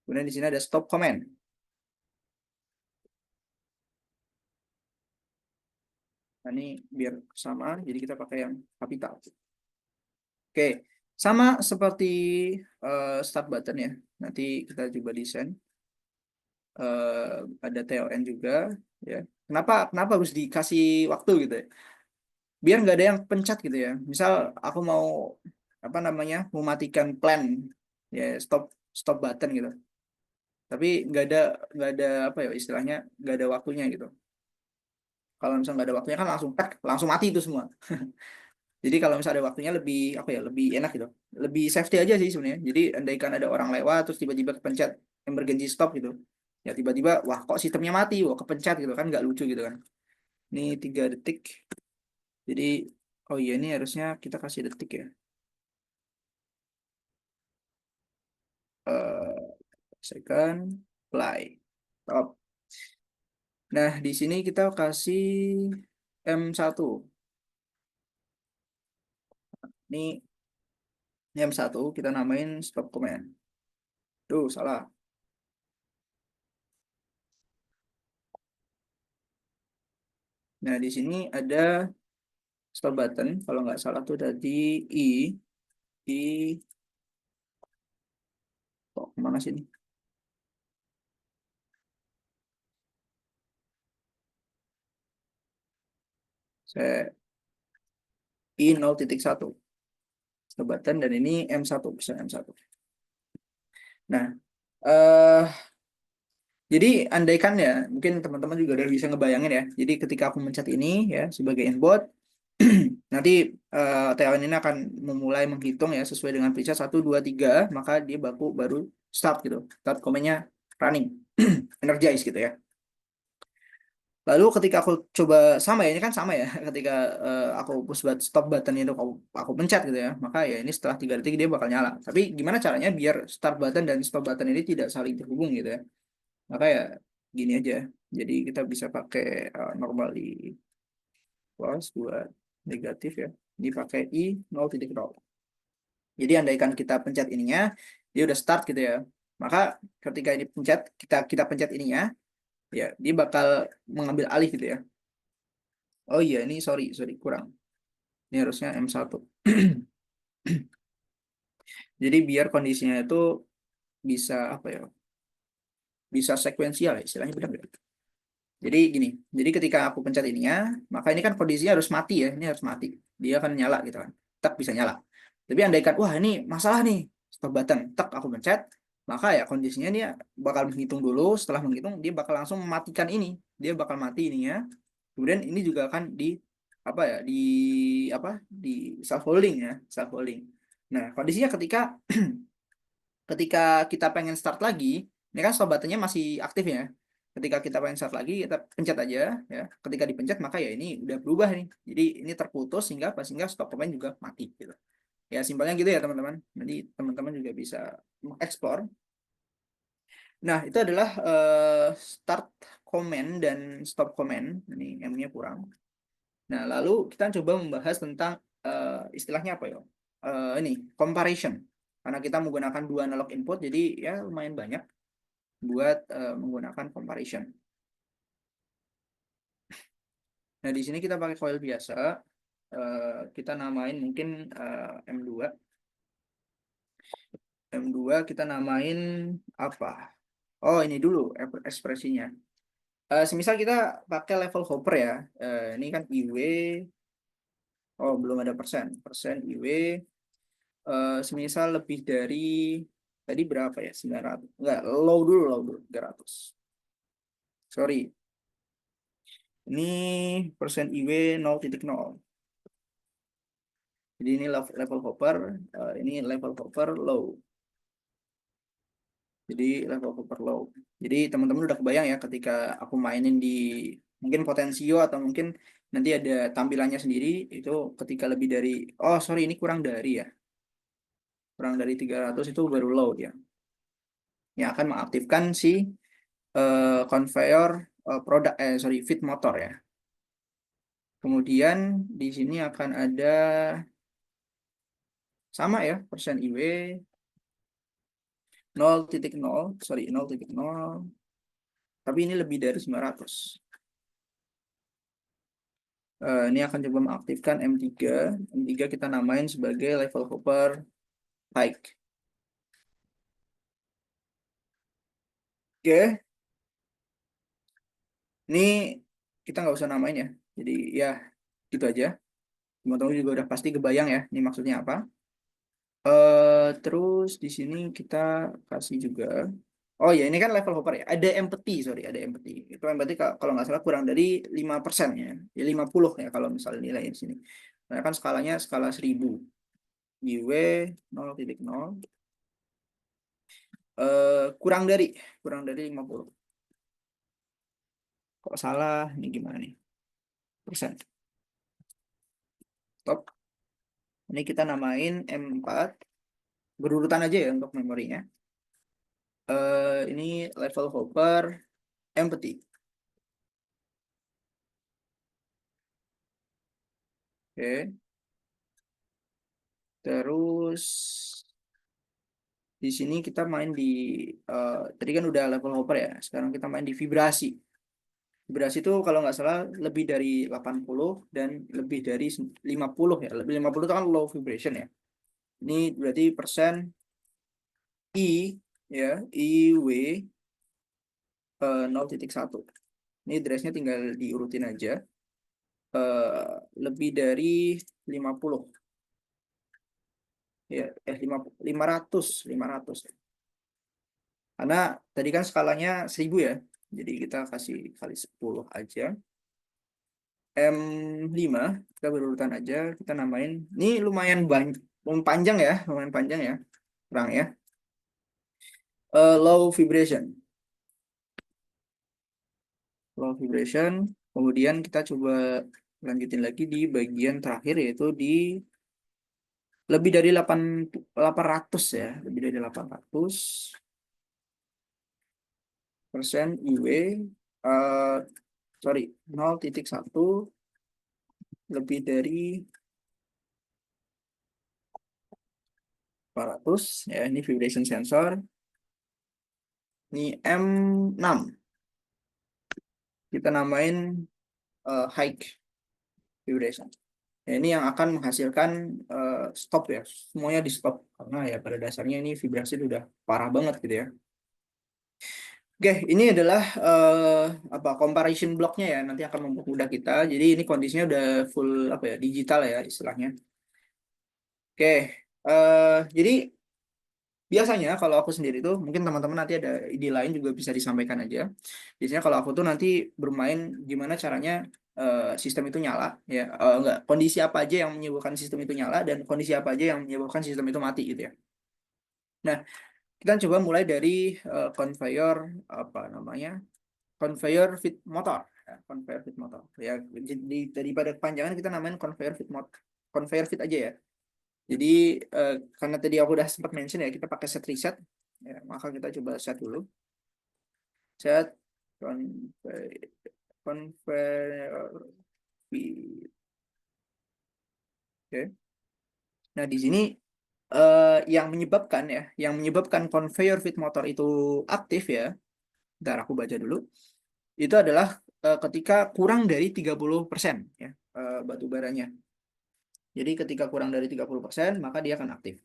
S1: Kemudian di sini ada stop comment. Nah, ini biar sama, jadi kita pakai yang kapital. Oke, sama seperti start button ya. Nanti kita coba desain. Ada TLN juga, ya. Kenapa harus dikasih waktu gitu ya? Biar nggak ada yang pencet gitu ya. Misal aku mau apa namanya mematikan plan, ya stop stop button gitu. Tapi nggak ada apa ya istilahnya nggak ada waktunya gitu. Kalau misalnya nggak ada waktunya kan langsung tek, langsung mati itu semua. Jadi kalau misalnya ada waktunya lebih apa ya lebih enak gitu, lebih safety aja sih sebenarnya. Jadi andaikan ada orang lewat terus tiba-tiba kepencet emergency stop gitu, ya tiba-tiba wah kok sistemnya mati, wah kepencet gitu kan nggak lucu gitu kan. Ini 3 detik. Jadi oh iya ini harusnya kita kasih detik ya. eh Second play. Stop. Nah di sini kita kasih M1. Ini M1 kita namain stop command. Tuh salah. Nah di sini ada stop button kalau nggak salah tuh tadi i kok kemana sih ini saya i 0.1 stop button dan ini M1 bisa M1. Nah eh jadi andaikan ya mungkin teman-teman juga udah bisa ngebayangin ya, jadi ketika aku mencet ini ya sebagai input nanti TLN ini akan memulai menghitung ya sesuai dengan preset 1, 2, 3, maka dia baru start gitu, start komennya running energize gitu ya. Lalu ketika aku coba sama ya, ini kan sama ya, ketika aku push stop button itu aku pencet gitu ya, maka ya ini setelah 3 detik dia bakal nyala. Tapi gimana caranya biar start button dan stop button ini tidak saling terhubung gitu ya? Maka ya gini aja. Jadi kita bisa pakai normally close buat negatif ya. Ini pakai i 0.0. Jadi andaikan kita pencet ininya, dia udah start gitu ya. Maka ketika ini pencet, kita pencet ininya, ya dia bakal mengambil alih gitu ya. Oh iya, ini sorry kurang. Ini harusnya M1. Jadi biar kondisinya itu bisa apa ya? Bisa sekuensial ya, istilahnya benar nggak? Jadi gini, jadi ketika aku pencet ininya, maka ini kan kondisinya harus mati ya, ini harus mati. Dia akan nyala gitu kan. Tak bisa nyala. Tapi andaikan wah ini masalah nih, stop button, tak aku pencet, maka ya kondisinya dia bakal menghitung dulu, setelah menghitung dia bakal langsung mematikan ini. Dia bakal mati ininya. Kemudian ini juga akan di apa ya, di apa? Di self holding ya, self holding. Nah, kondisinya ketika ketika kita pengen start lagi, ini kan stop buttonnya masih aktif ya. Ketika kita pengen start lagi, kita pencet aja ya. Ketika dipencet maka ya ini udah berubah nih. Jadi ini terputus sehingga stop command juga mati gitu. Ya simpelnya gitu ya teman-teman. Jadi teman-teman juga bisa mengeksplor. Nah, itu adalah start command dan stop command. Ini M-nya kurang. Nah, lalu kita coba membahas tentang istilahnya apa ya? Ini comparison. Karena kita menggunakan 2 analog input, jadi ya lumayan banyak buat menggunakan comparison. Nah, di sini kita pakai coil biasa. Kita namain mungkin M2. M2 kita namain apa? Oh, ini dulu ekspresinya. Semisal kita pakai level hopper ya. Ini kan IW. Oh, belum ada persen. Persen IW. Semisal lebih dari tadi berapa ya? 900. Enggak, low dulu 300. Sorry. Ini persen IW 0.0. Jadi ini level hopper, ini level hopper low. Jadi level hopper low. Jadi teman-teman udah kebayang ya ketika aku mainin di mungkin Potensio atau mungkin nanti ada tampilannya sendiri itu ketika lebih dari oh sorry ini kurang dari ya. Kurang dari 300 itu baru low ya. Yang akan mengaktifkan si conveyor produk sorry feed motor ya. Kemudian di sini akan ada sama ya, persen IW 0,0, sorry 0,0, tapi ini lebih dari 900. Ini akan coba mengaktifkan M3. M3 kita namain sebagai level hopper high. Oke, ini kita nggak usah namain ya. Jadi ya gitu aja. Teman-teman juga udah pasti kebayang ya, ini maksudnya apa. Terus di sini kita kasih juga. Oh ya, ini kan level hopper ya. Ada empathy, sorry, ada empathy. Itu empathy kalau nggak salah kurang dari 5% ya. Ya 50 ya kalau misalnya nilai di sini. Nah, kan skalanya skala 1000. IW 0,0. Kurang dari 50. Kok salah? Ini gimana nih? Persen. Stop. Ini kita namain M4. Berurutan aja ya untuk memorinya. Ini level hopper empathy. Oke. Terus di sini kita main di tadi kan udah level hopper ya. Sekarang kita main di vibrasi. Vibrasi itu kalau nggak salah lebih dari 80 dan lebih dari 50 ya. Lebih 50 itu kan low vibration ya. Ini berarti persen I ya, IW 0,1. Ini address-nya tinggal diurutin aja. Lebih dari 50 ya, 500. Karena tadi kan skalanya 1000 ya. Jadi kita kasih kali 10 aja. M5 kita berurutan aja, kita namain. Ini lumayan panjang ya, lumayan panjang ya. Terang ya. Low vibration. Low vibration. Kemudian kita coba lanjutin lagi di bagian terakhir yaitu di lebih dari 800 ya, lebih dari 800 persen IW, sorry 0,1 lebih dari 400 ya, ini vibration sensor. Ini M6 kita namain high vibration. Ya, ini yang akan menghasilkan stop ya, semuanya di stop karena ya pada dasarnya ini vibrasi udah parah banget gitu ya. Oke, ini adalah comparison blocknya ya, nanti akan mempermudah kita. Jadi ini kondisinya udah full apa ya, digital ya istilahnya. Oke, jadi biasanya kalau aku sendiri tuh, mungkin teman-teman nanti ada ide lain juga bisa disampaikan aja. Biasanya kalau aku tuh nanti bermain gimana caranya sistem itu nyala, ya enggak, kondisi apa aja yang menyebabkan sistem itu nyala dan kondisi apa aja yang menyebabkan sistem itu mati gitu ya. Nah, kita coba mulai dari conveyor apa namanya, conveyor fit motor, ya, conveyor fit motor. Ya, jadi daripada kepanjangan kita namain conveyor fit motor, conveyor fit aja ya. Jadi karena tadi aku udah sempat mention ya, kita pakai set reset, ya, maka kita coba set dulu. Set conveyor fit. Oke. Nah di sini yang menyebabkan conveyor fit motor itu aktif ya. Bentar aku baca dulu. Itu adalah ketika kurang dari 30% ya batu baranya. Jadi ketika kurang dari 30% maka dia akan aktif.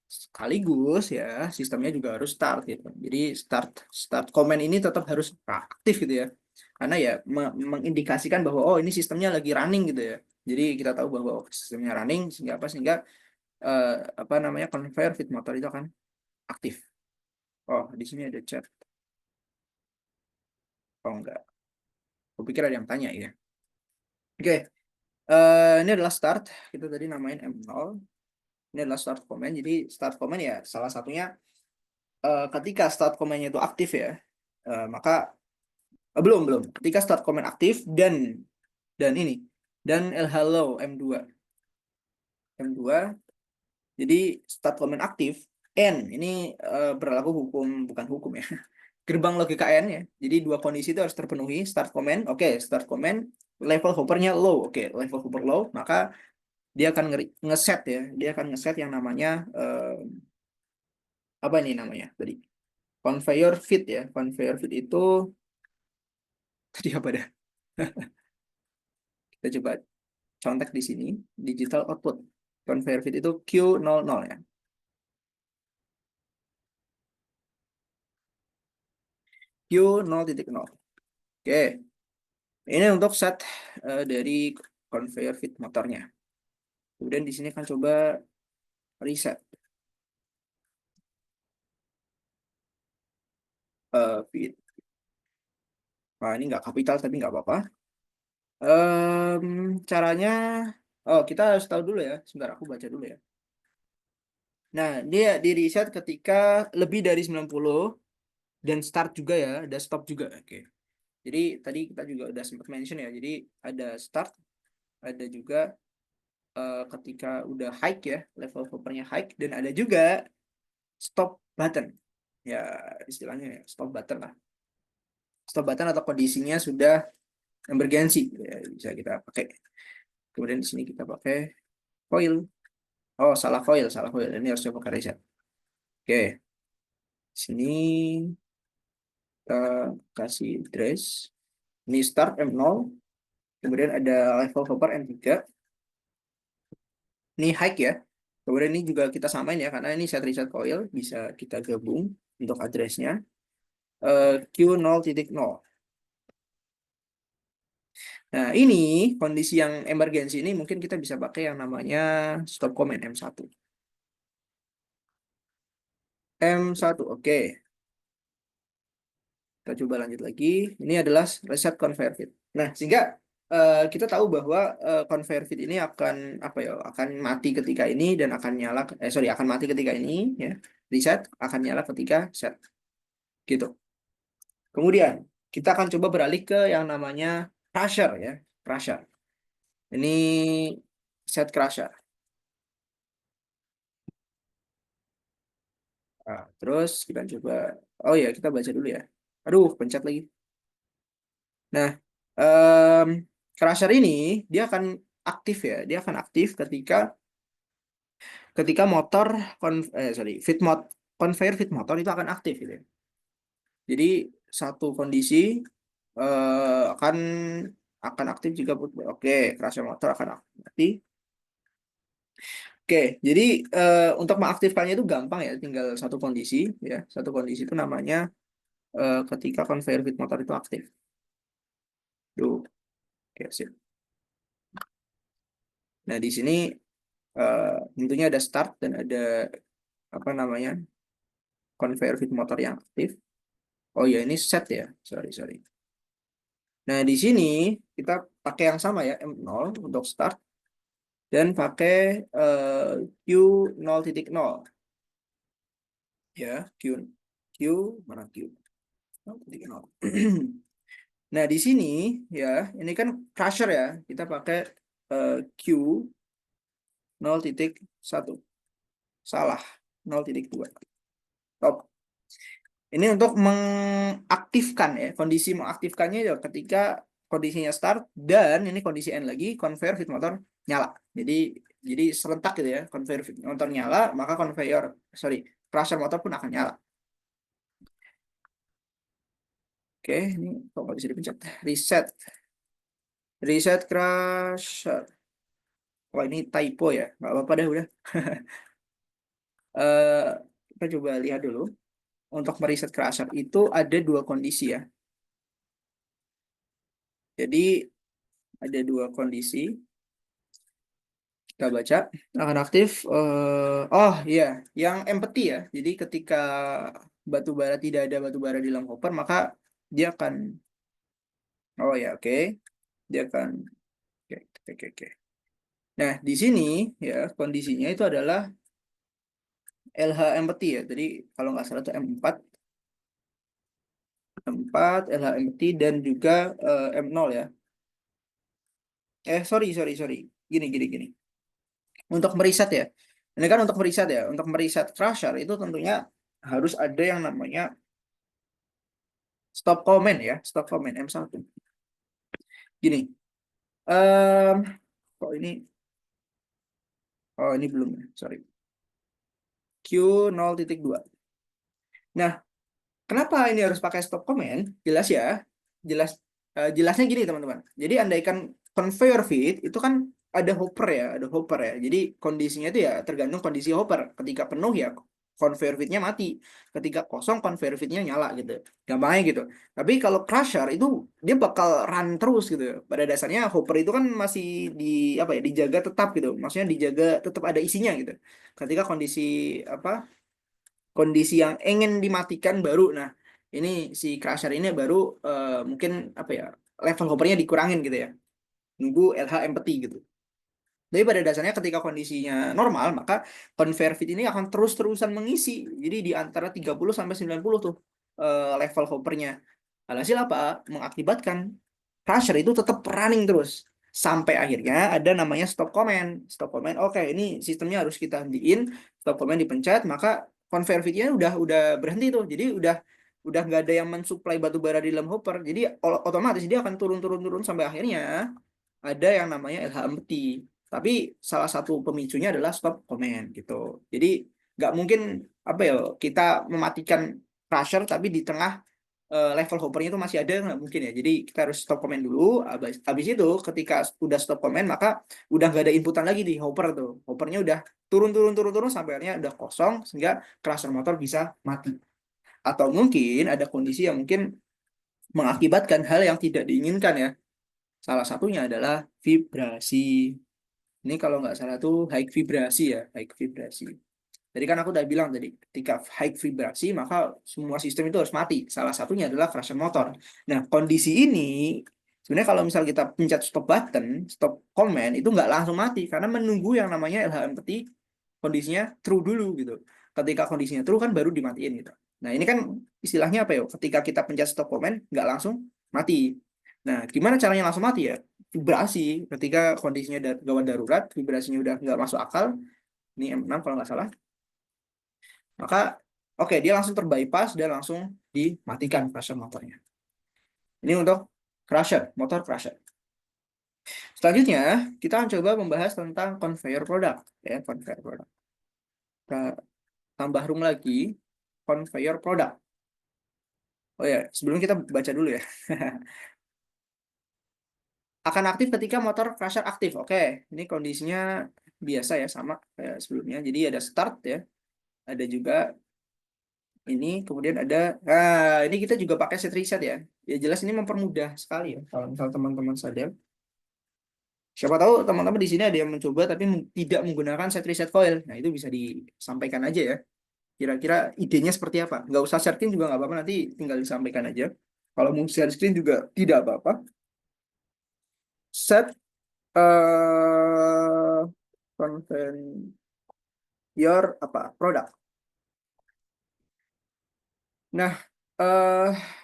S1: Sekaligus ya sistemnya juga harus start gitu. Jadi start command ini tetap harus aktif gitu ya. Karena ya mengindikasikan bahwa oh ini sistemnya lagi running gitu ya. Jadi kita tahu bahwa sistemnya running sehingga apa namanya conveyor fit motor itu akan aktif. Oh, di sini ada chat. Oh enggak. Aku pikir ada yang tanya ya. Oke. Ini adalah start. Kita tadi namain M0. Ini adalah start command. Jadi start command ya salah satunya ketika start command-nya itu aktif ya, maka belum. Ketika start command aktif dan ini dan hello M2. Jadi start command aktif N ini berlaku bukan hukum ya. Gerbang logika N ya. Jadi dua kondisi itu harus terpenuhi. Start command, oke, start command level hoppernya low. Oke, level hopper low, maka dia akan ngeset ya. Dia akan ngeset yang namanya apa ini namanya tadi? Conveyor fit ya. Conveyor fit itu tadi apa dah? Kita coba contek di sini, digital output. Conveyor fit itu Q00 ya. Q0.0. Oke. Ini untuk set dari conveyor fit motornya. Kemudian di sini kan coba reset fit. Nah, ini nggak kapital tapi nggak apa-apa. Caranya, oh kita harus tahu dulu ya. Sebentar aku baca dulu ya. Nah, dia di reset ketika lebih dari 90 dan start juga ya, ada stop juga. Oke. Jadi tadi kita juga udah sempat mention ya. Jadi ada start, ada juga ketika udah high ya, level hoppernya high, dan ada juga stop button. Ya, istilahnya ya, stop button lah. Stop button atau kondisinya sudah emergency ya, bisa kita pakai. Kemudian di sini kita pakai coil. Oh, salah coil, salah coil. Ini harus coba pakai reset. Oke. Sini kita kasih trace. Ini start M0. Kemudian ada level hopper M3. Ini high ya. Kemudian ini juga kita samain ya, karena ini set reset coil. Bisa kita gabung untuk addressnya. Q0.0. Nah, ini kondisi yang emergency ini mungkin kita bisa pakai yang namanya stop command M1. M1, oke. Kita coba lanjut lagi. Ini adalah reset conveyor fit. Nah, sehingga kita tahu bahwa conveyor fit ini akan apa ya? Akan mati ketika ini dan akan nyala akan mati ketika ini ya. Reset akan nyala ketika set. Gitu. Kemudian kita akan coba beralih ke yang namanya crusher ya. Crusher. Ini set crusher. Nah, terus kita coba, oh ya kita baca dulu ya. Aduh, pencet lagi. Nah, crusher ini dia akan aktif ya. Dia akan aktif ketika motor fit mod conveyor fit motor itu akan aktif gitu ya. Jadi satu kondisi akan aktif jika oke, crusher motor akan aktif. Oke, jadi untuk mengaktifkannya itu gampang ya, tinggal satu kondisi ya. Satu kondisi itu namanya ketika conveyor fit motor itu aktif. Tuh, oke, sip. Nah, di sini tentunya ada start dan ada apa namanya conveyor fit motor yang aktif. Oh ya, ini set ya. Sorry. Nah, di sini kita pakai yang sama ya, M0 untuk start dan pakai Q0.0 ya, Q mana Q 0.0. Nah, di sini ya, ini kan crusher ya. Kita pakai Q 0.1. Salah, 0.2. Top. Ini untuk mengaktifkan ya. Kondisi mengaktifkannya ya ketika kondisinya start dan ini kondisi N lagi, conveyor fit motor nyala. Jadi serentak gitu ya. Conveyor fit motor nyala, maka crusher motor pun akan nyala. Oke, ini kok nggak bisa dipencet. Reset crusher. Wah, ini typo ya. Nggak apa-apa dah udah. Kita coba lihat dulu. Untuk mereset crusher itu ada dua kondisi ya. Jadi ada dua kondisi. Kita baca akan aktif. Oh iya, yang empty ya. Jadi ketika batu bara tidak ada batu bara di dalam hopper, maka dia akan. Oh ya, oke. Dia akan. Oke. Nah, di sini ya kondisinya itu adalah LH empty ya. Jadi kalau nggak salah itu M4, LH empty dan juga M0 ya. Sorry. Gini. Untuk mereset ya. Ini kan untuk mereset ya. Untuk mereset crusher itu tentunya harus ada yang namanya stop command ya. Stop command M1. Gini. Em, kok ini? Oh, ini belum ya, sorry. Q0.2. Nah, kenapa ini harus pakai stop comment? Jelas ya. Jelasnya gini teman-teman. Jadi andaikan conveyor fit itu kan ada hopper ya, ada hopper ya. Jadi kondisinya itu ya tergantung kondisi hopper. Ketika penuh ya conveyor fitnya mati. Ketika kosong conveyor fitnya nyala gitu. Gampangnya gitu. Tapi kalau crusher itu dia bakal run terus gitu. Pada dasarnya hopper itu kan masih dijaga tetap gitu. Maksudnya dijaga tetap ada isinya gitu. Ketika kondisi yang ingin dimatikan baru, nah ini si crusher ini baru mungkin level hoppernya dikurangin gitu ya, nunggu LH empty gitu. Tapi pada dasarnya ketika kondisinya normal maka conveyor fit ini akan terus-terusan mengisi, jadi di antara 30 sampai 90 tuh level hoppernya. Alhasil apa? Mengakibatkan crusher itu tetap running terus sampai akhirnya ada namanya stop comment. Stop comment, oke, ini sistemnya harus kita hentiin. Stop comment dipencet, maka conveyor fitnya udah berhenti tuh. Jadi udah nggak ada yang mensuplai batu bara di dalam hopper. Jadi otomatis dia akan turun sampai akhirnya ada yang namanya LH empty. Tapi salah satu pemicunya adalah stop comment gitu. Jadi nggak mungkin kita mematikan crusher tapi di tengah level hoppernya itu masih ada, nggak mungkin ya. Jadi kita harus stop comment dulu. Habis itu ketika udah stop comment maka udah nggak ada inputan lagi di hopper tuh. Hoppernya udah turun sampai akhirnya udah kosong sehingga crusher motor bisa mati. Atau mungkin ada kondisi yang mungkin mengakibatkan hal yang tidak diinginkan ya. Salah satunya adalah vibrasi. Ini kalau nggak salah tuh high vibrasi ya, high vibrasi. Jadi kan aku udah bilang tadi, ketika high vibrasi maka semua sistem itu harus mati. Salah satunya adalah crusher motor. Nah, kondisi ini sebenarnya kalau misal kita pencet stop button, stop comment itu nggak langsung mati karena menunggu yang namanya LHMPT kondisinya true dulu gitu. Ketika kondisinya true kan baru dimatiin gitu. Nah, ini kan istilahnya apa ya? Ketika kita pencet stop comment nggak langsung mati. Nah, gimana caranya langsung mati ya? Vibrasi. Ketika kondisinya gawat darurat, vibrasinya udah nggak masuk akal. Ini M6 kalau nggak salah. Maka oke, dia langsung terbypass dan langsung dimatikan crusher motornya. Ini untuk motor crusher. Selanjutnya, kita akan coba membahas tentang conveyor product. Ya, conveyor product. Kita tambah room lagi, conveyor product. Oh ya, sebelum kita baca dulu ya. Akan aktif ketika motor crusher aktif. Oke, ini kondisinya biasa ya, sama kayak sebelumnya. Jadi ada start ya, ada juga ini, kemudian ada, ini kita juga pakai set reset ya. Ya jelas ini mempermudah sekali ya, kalau misal teman-teman sadar. Siapa tahu teman-teman di sini ada yang mencoba tapi tidak menggunakan set reset coil. Nah, itu bisa disampaikan aja ya. Kira-kira idenya seperti apa? Nggak usah share screen juga nggak apa-apa, nanti tinggal disampaikan aja. Kalau mau share screen juga tidak apa-apa. Set conveyor product. Nah,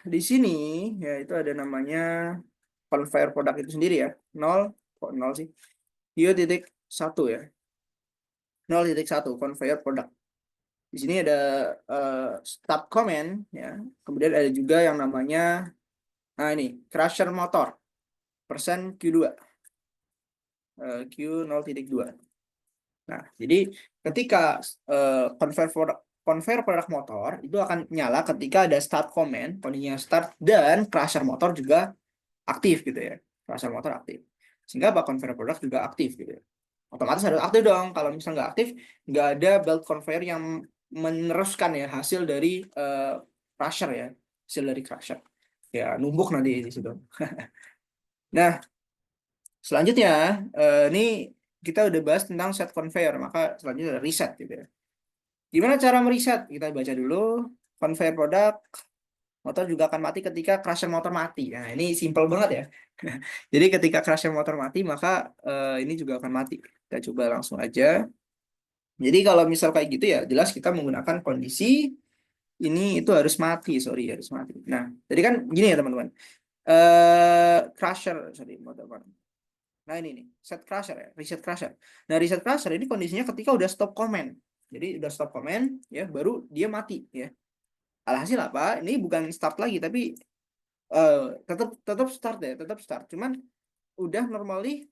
S1: di sini ya itu ada namanya conveyor product itu sendiri ya. 0, kok 0 sih? Q.1 ya. 0.1 conveyor product. Di sini ada start comment ya. Kemudian ada juga yang namanya ini crusher motor persen Q2. Q0.2. Nah, jadi ketika conveyor product motor itu akan nyala ketika ada start comment, kondisinya start, dan crusher motor juga aktif gitu ya. Crusher motor aktif. Sehingga conveyor product juga aktif gitu ya. Otomatis harus aktif dong. Kalau misalnya nggak aktif, nggak ada belt conveyor yang meneruskan ya hasil dari crusher ya. Hasil dari crusher. Ya, numpuk nanti di situ. Nah, selanjutnya ini kita udah bahas tentang set conveyor, maka selanjutnya ada reset gitu ya. Gimana cara mereset? Kita baca dulu. Conveyor product motor juga akan mati ketika crusher motor mati. Nah, ini simple banget ya. Jadi ketika crusher motor mati, maka ini juga akan mati. Kita coba langsung aja. Jadi kalau misal kayak gitu ya, jelas kita menggunakan kondisi ini itu harus mati, harus mati. Nah, jadi kan gini ya teman-teman. Crusher, motor. Nah ini nih, set crusher ya, reset crusher. Nah reset crusher ini kondisinya ketika udah stop comment. Jadi udah stop comment ya, baru dia mati ya. Alhasil apa? Ini bukan start lagi, tapi tetap start ya, tetap start. Cuman udah normally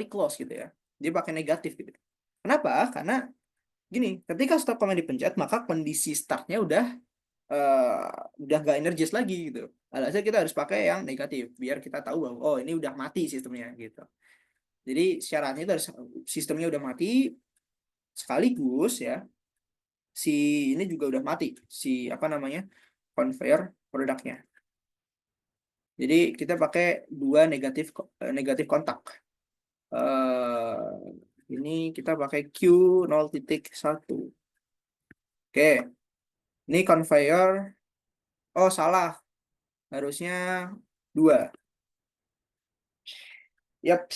S1: close gitu ya. Dia pakai negatif gitu. Kenapa? Karena gini, ketika stop command dipencet, maka kondisi startnya udah gak energis lagi gitu. Alhasil kita harus pakai yang negatif biar kita tahu bahwa oh ini udah mati sistemnya gitu. Jadi syaratnya itu harus sistemnya udah mati sekaligus ya. Si ini juga udah mati, si apa namanya? Conveyor produknya. Jadi kita pakai dua negatif kontak. Ini kita pakai Q0.1. Oke, ini conveyor. Oh salah, harusnya 2. Yap,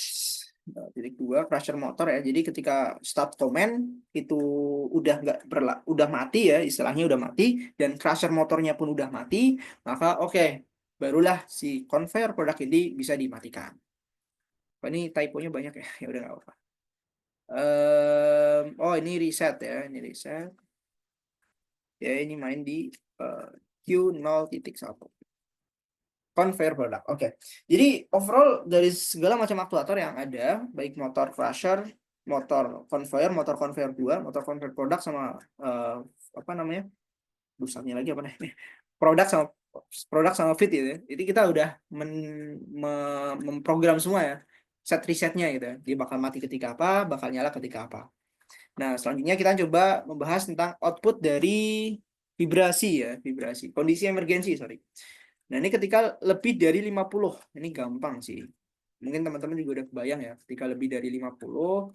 S1: titik 2 crusher motor ya. Jadi ketika start command itu udah mati ya, istilahnya udah mati, dan crusher motornya pun udah mati, maka oke, barulah si conveyor produk ini bisa dimatikan. Oh, ini typonya banyak ya, ya udah nggak apa-apa. Oh ini reset ya, ini reset. Ya ini main di Q0.1. Conveyor product. Oke. Jadi overall dari segala macam aktuator yang ada, baik motor crusher, motor conveyor 2, motor conveyor product sama apa namanya? Busanya lagi apa namanya? Produk sama fit gitu ya. Jadi kita udah memprogram semua ya. Set resetnya gitu ya. Dia bakal mati ketika apa, bakal nyala ketika apa. Nah, selanjutnya kita coba membahas tentang output dari vibrasi ya, vibrasi. Kondisi emergensi, sorry. Nah, ini ketika lebih dari 50. Ini gampang sih. Mungkin teman-teman juga udah kebayang ya, ketika lebih dari 50,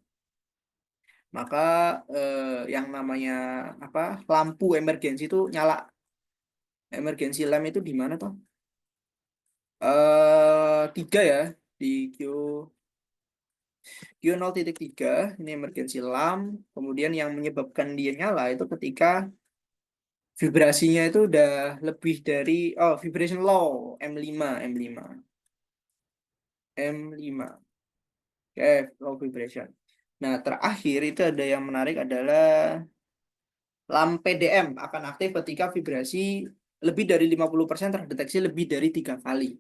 S1: maka yang namanya apa? Lampu emergensi itu nyala. Emergency lamp itu di mana toh? 3 ya, di Q0.3 ini emergency lamp. Kemudian yang menyebabkan dia nyala itu ketika vibrasinya itu udah lebih dari vibration low M5. Oke, low vibration. Nah, terakhir itu ada yang menarik adalah lamp PDM akan aktif ketika vibrasi lebih dari 50% terdeteksi lebih dari 3 kali.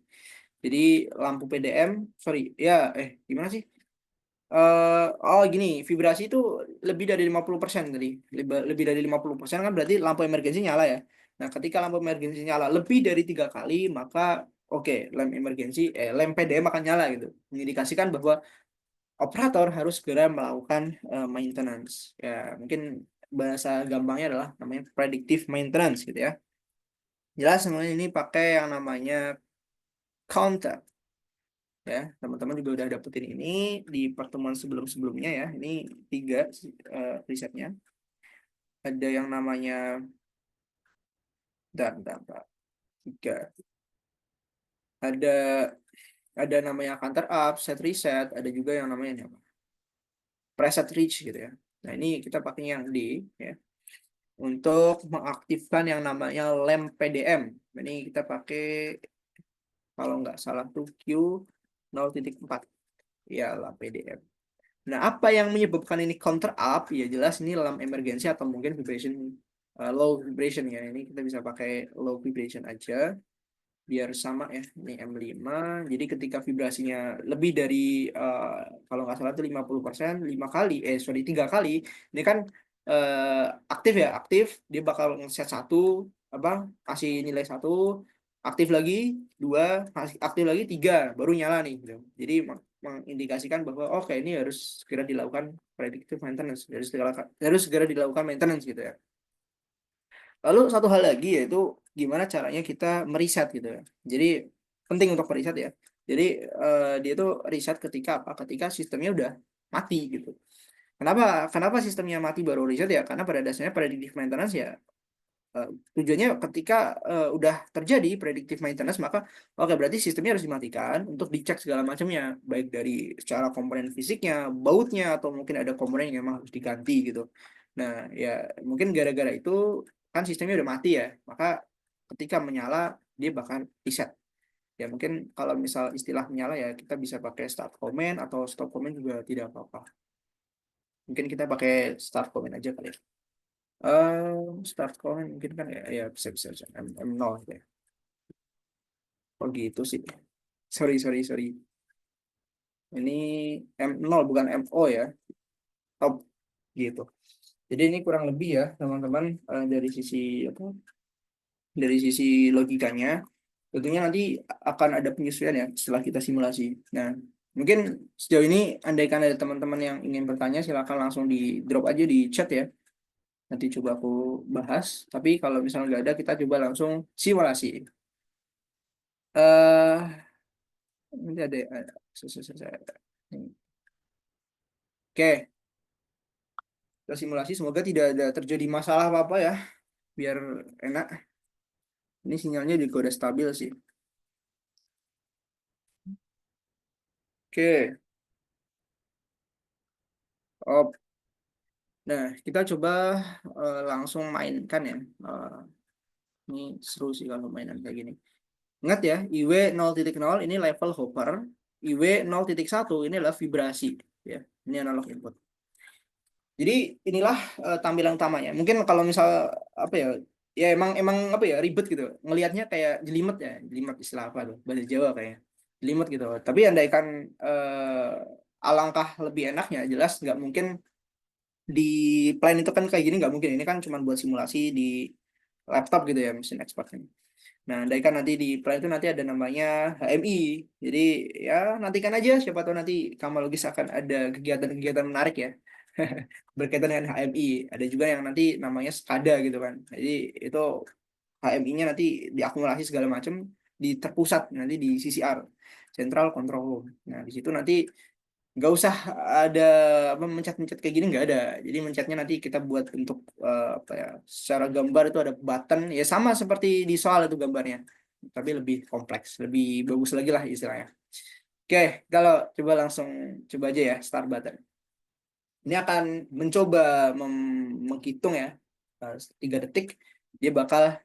S1: Jadi lampu PDM, sorry, ya gimana sih? Gini, vibrasi itu lebih dari 50% tadi. Lebih dari 50% kan berarti lampu emergensi nyala ya. Nah, ketika lampu emergensi nyala lebih dari 3 kali, maka oke, lamp PDM akan nyala gitu. Mengindikasikan bahwa operator harus segera melakukan maintenance. Ya, mungkin bahasa gampangnya adalah namanya predictive maintenance gitu ya. Jelas semuanya ini pakai yang namanya counter. Ya, teman-teman juga udah dapetin ini di pertemuan sebelum-sebelumnya ya. Ini 3 risetnya. Ada yang namanya dan 3. Ada namanya counter up, set reset, ada juga yang namanya apa? Preset reach gitu ya. Nah, ini kita pakai yang D ya. Untuk mengaktifkan yang namanya lamp PDM. Ini kita pakai kalau nggak salah tuh Q0.4 ya lamp PDM. Nah, apa yang menyebabkan ini counter up? Ya jelas ini lamp emergency atau mungkin vibration low vibration ya. Ini kita bisa pakai low vibration aja biar sama ya. Ini M5. Jadi ketika vibrasinya lebih dari kalau nggak salah itu 50%, 5 kali 3 kali. Ini kan aktif ya, aktif dia bakal ngeset 1 apa? Kasih nilai 1, aktif lagi 2, aktif lagi 3, baru nyala nih gitu. Jadi mengindikasikan bahwa oke ini harus segera dilakukan predictive maintenance, harus segera dilakukan maintenance gitu ya. Lalu satu hal lagi yaitu gimana caranya kita meriset gitu ya. Jadi penting untuk meriset ya. Jadi dia itu riset ketika apa? Ketika sistemnya udah mati gitu. Kenapa sistemnya mati baru riset ya? Karena pada dasarnya predictive maintenance ya tujuannya ketika udah terjadi predictive maintenance maka oke berarti sistemnya harus dimatikan untuk dicek segala macamnya baik dari secara komponen fisiknya, bautnya atau mungkin ada komponen yang memang harus diganti gitu. Nah, ya mungkin gara-gara itu kan sistemnya udah mati ya, maka ketika menyala dia bakal reset. Ya mungkin kalau misal istilah menyala ya kita bisa pakai start command atau stop command juga tidak apa-apa. Mungkin kita pakai start command aja kali ya. Start command mungkin kan ya bisa M0 gitu ya. Oh gitu sih. Sorry. Ini M0 bukan MO ya. Top gitu. Jadi ini kurang lebih ya teman-teman, dari sisi apa? Dari sisi logikanya. Tentunya nanti akan ada penyesuaian ya setelah kita simulasi. Nah, mungkin sejauh ini andaikan ada teman-teman yang ingin bertanya, silakan langsung di drop aja di chat ya. Nanti coba aku bahas. Tapi kalau misalnya nggak ada, kita coba langsung simulasi. Nanti ada. Oke, kita simulasi. Semoga tidak ada terjadi masalah apa-apa ya, biar enak. Ini sinyalnya juga udah stabil sih. Oke. Oh, nah, kita coba langsung mainkan ya. Ini seru sih kalau mainan kayak gini. Ingat ya, IW 0.0 ini level hopper, IW 0.1 ini adalah vibrasi ya. Ini analog input. Jadi inilah tampilan utamanya. Mungkin kalau misal apa ya, ya emang apa ya, ribet gitu. Ngelihatnya kayak jelimet ya, jelimet istilah apa tuh? Bahasa Jawa kayaknya. Jelimet gitu. Tapi andaikan alangkah lebih enaknya, jelas nggak mungkin di plan itu kan kayak gini, nggak mungkin. Ini kan cuma buat simulasi di laptop gitu ya, mesin expert ini. Nah, andaikan nanti di plan itu nanti ada namanya HMI. Jadi ya nantikan aja, siapa tahu nanti Kamalogis akan ada kegiatan-kegiatan menarik ya berkaitan dengan HMI. Ada juga yang nanti namanya SCADA gitu kan. Jadi itu HMI-nya nanti diakumulasi segala macam, di terpusat nanti di CCR, Central Control Room. Nah, di situ nanti nggak usah ada apa mencet-mencet kayak gini, nggak ada. Jadi mencetnya nanti kita buat bentuk apa ya, secara gambar itu ada button ya, sama seperti di soal itu gambarnya, tapi lebih kompleks, lebih bagus lagi lah istilahnya. Oke, kalau coba langsung coba aja ya start button. Ini akan mencoba menghitung ya, 3 detik dia bakal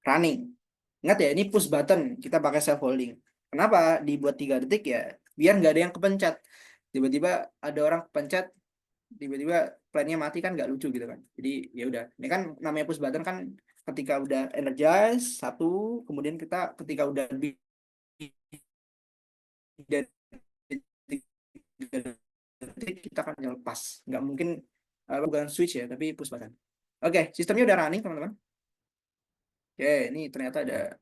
S1: running. Ingat ya, ini push button, kita pakai self holding. Kenapa dibuat 3 detik ya? Biar nggak ada yang kepencet. Tiba-tiba ada orang kepencet, tiba-tiba plannya mati, kan nggak lucu gitu kan. Jadi ya udah, ini kan namanya push button kan, ketika udah energize satu, kemudian kita ketika udah di dari 3 detik kita akan lepas. Nggak mungkin bukan switch ya, tapi push button. Oke, sistemnya udah running teman-teman. Oke, ini ternyata ada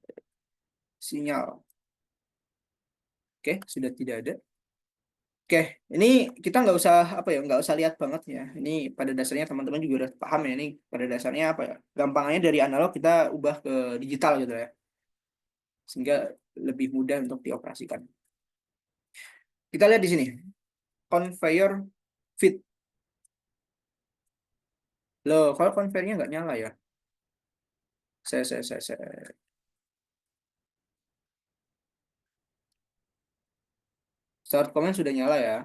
S1: sinyal. Oke, sudah tidak ada. Oke, ini kita nggak usah apa ya, nggak usah lihat banget ya. Ini pada dasarnya teman-teman juga udah paham ya. Ini pada dasarnya apa ya? Gampangnya dari analog kita ubah ke digital gitu ya, sehingga lebih mudah untuk dioperasikan. Kita lihat di sini, conveyor fit. Loh, kalau conveyornya nggak nyala ya? Saya. Start command sudah nyala ya.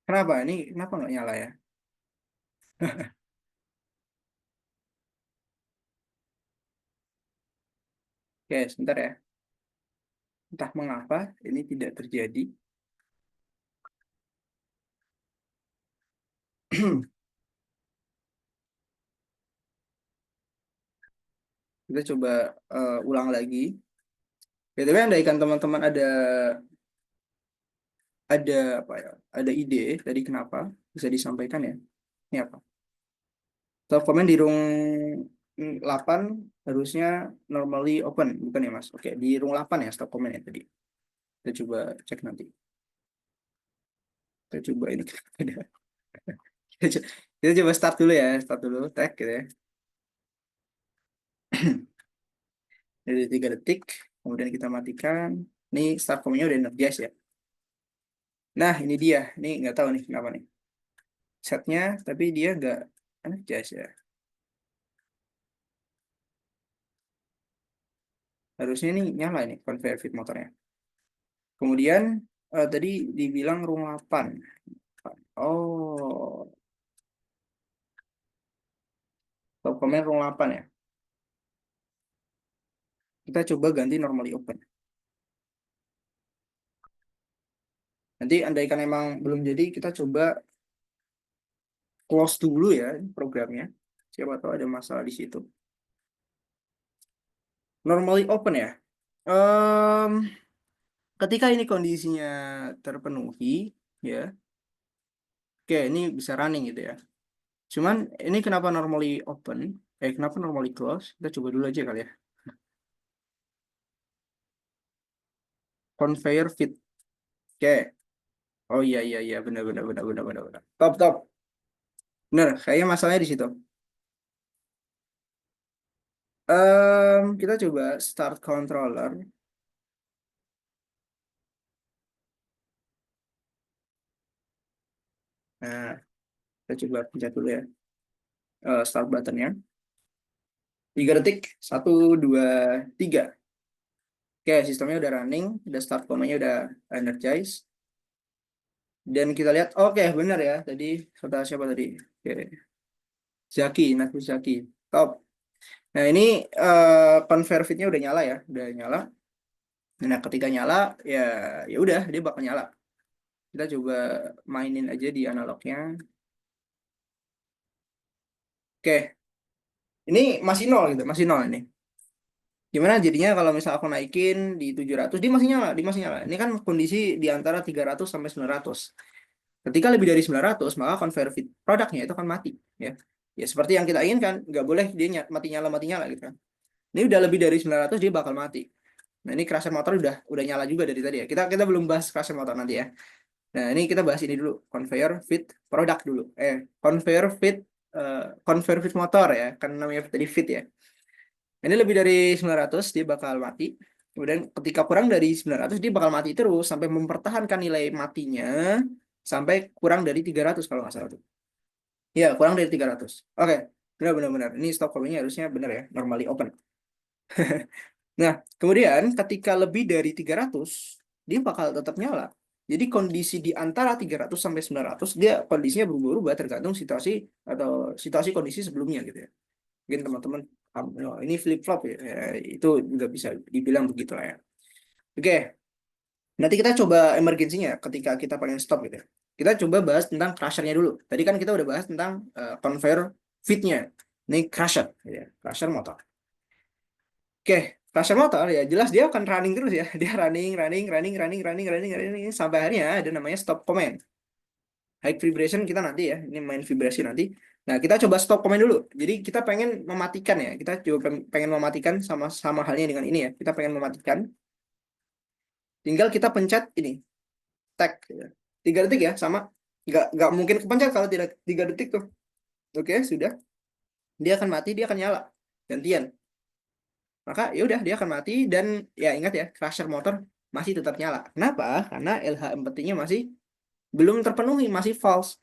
S1: Kenapa? Ini kenapa nggak nyala ya? Oke, sebentar ya. Entah mengapa ini tidak terjadi. Kita coba ulang lagi. BTW andaikan teman-teman ada apa ya? Ada ide tadi kenapa, bisa disampaikan ya. Ini apa? Stop comment di room 8 harusnya normally open, bukan ya Mas? Oke, di room 8 ya stop comment ya tadi. Kita coba cek nanti. Kita coba ini. Kita coba start dulu ya, start dulu, tag gitu ya. Dari 3 detik, kemudian kita matikan. Ini start comment-nya udah energize ya. Nah, ini dia. Ini nggak tahu nih kenapa nih. Setnya, tapi dia nggak energize ya. Harusnya ini nyala ini conveyor fit motornya. Kemudian tadi dibilang room 8. Oh, stop comment room 8 ya. Kita coba ganti normally open. Nanti andaikan emang belum jadi, kita coba close dulu ya programnya. Siapa tahu ada masalah di situ. Normally open ya. Em, ketika ini kondisinya terpenuhi, ya, oke, ini bisa running gitu ya. Cuman ini kenapa normally open? Kenapa normally close? Kita coba dulu aja kali ya. Conveyor fit. Oke. Oh iya iya iya benar benar benar benar benar benar. Top top. Benar, kayaknya masalahnya di situ. Kita coba start controller. Nah, kita coba pencet dulu ya. Start buttonnya. 3 detik. 1, 2, 3. Oke, sistemnya udah running. Udah start komanya udah energize. Dan kita lihat, oke benar ya. Tadi kata siapa tadi? Oke, Zaki, Nafi Zaki. Top. Nah ini conveyor fit-nya udah nyala ya, udah nyala. Nah ketika nyala ya ya udah dia bakal nyala. Kita coba mainin aja di analognya. Oke, ini masih nol gitu, masih nol ini. Gimana jadinya kalau misal aku naikin di 700, dia masih nyala, dia masih nyala. Ini kan kondisi di antara 300 sampai 900. Ketika lebih dari 900, maka conveyor fit produknya itu akan mati ya. Ya seperti yang kita inginkan, nggak boleh dia mati nyala gitu kan. Ini udah lebih dari 900 dia bakal mati. Nah, ini crusher motor udah nyala juga dari tadi ya. Kita belum bahas crusher motor nanti ya. Nah, ini kita bahas ini dulu, conveyor fit product dulu. Conveyor fit motor ya, kan namanya tadi fit ya. Ini lebih dari 900 dia bakal mati. Kemudian ketika kurang dari 900 dia bakal mati terus sampai mempertahankan nilai matinya sampai kurang dari 300 kalau nggak salah tuh. Ya, kurang dari 300. Oke, benar benar benar. Ini stop call-nya harusnya benar ya, normally open. Nah, kemudian ketika lebih dari 300, dia bakal tetap nyala. Jadi kondisi di antara 300 sampai 900, dia kondisinya berubah-ubah tergantung situasi atau situasi kondisi sebelumnya gitu ya. Mungkin teman-teman, oh, ini flip-flop ya. Ya, itu juga bisa dibilang begitu lah ya. Oke, nanti kita coba emergensinya ketika kita pengen stop gitu ya. Kita coba bahas tentang crusher-nya dulu. Tadi kan kita udah bahas tentang conveyor fit-nya. Ini crusher, ya. Crusher motor. Oke, Crusher motor ya jelas dia akan running terus ya. Dia running sampai akhirnya ada namanya stop command. High vibration kita nanti ya, ini main vibrasi nanti. Nah, kita coba stop command dulu. Jadi kita pengen mematikan ya. Kita coba pengen mematikan sama halnya dengan ini ya. Kita pengen mematikan. Tinggal kita pencet ini, tag. 3 detik ya, sama. Nggak mungkin kepencet kalau tidak 3 detik tuh. Oke, sudah. Dia akan mati, dia akan nyala. Gantian. Maka ya udah dia akan mati dan ya ingat ya crusher motor masih tetap nyala. Kenapa? Karena LH empty-nya masih belum terpenuhi, masih false.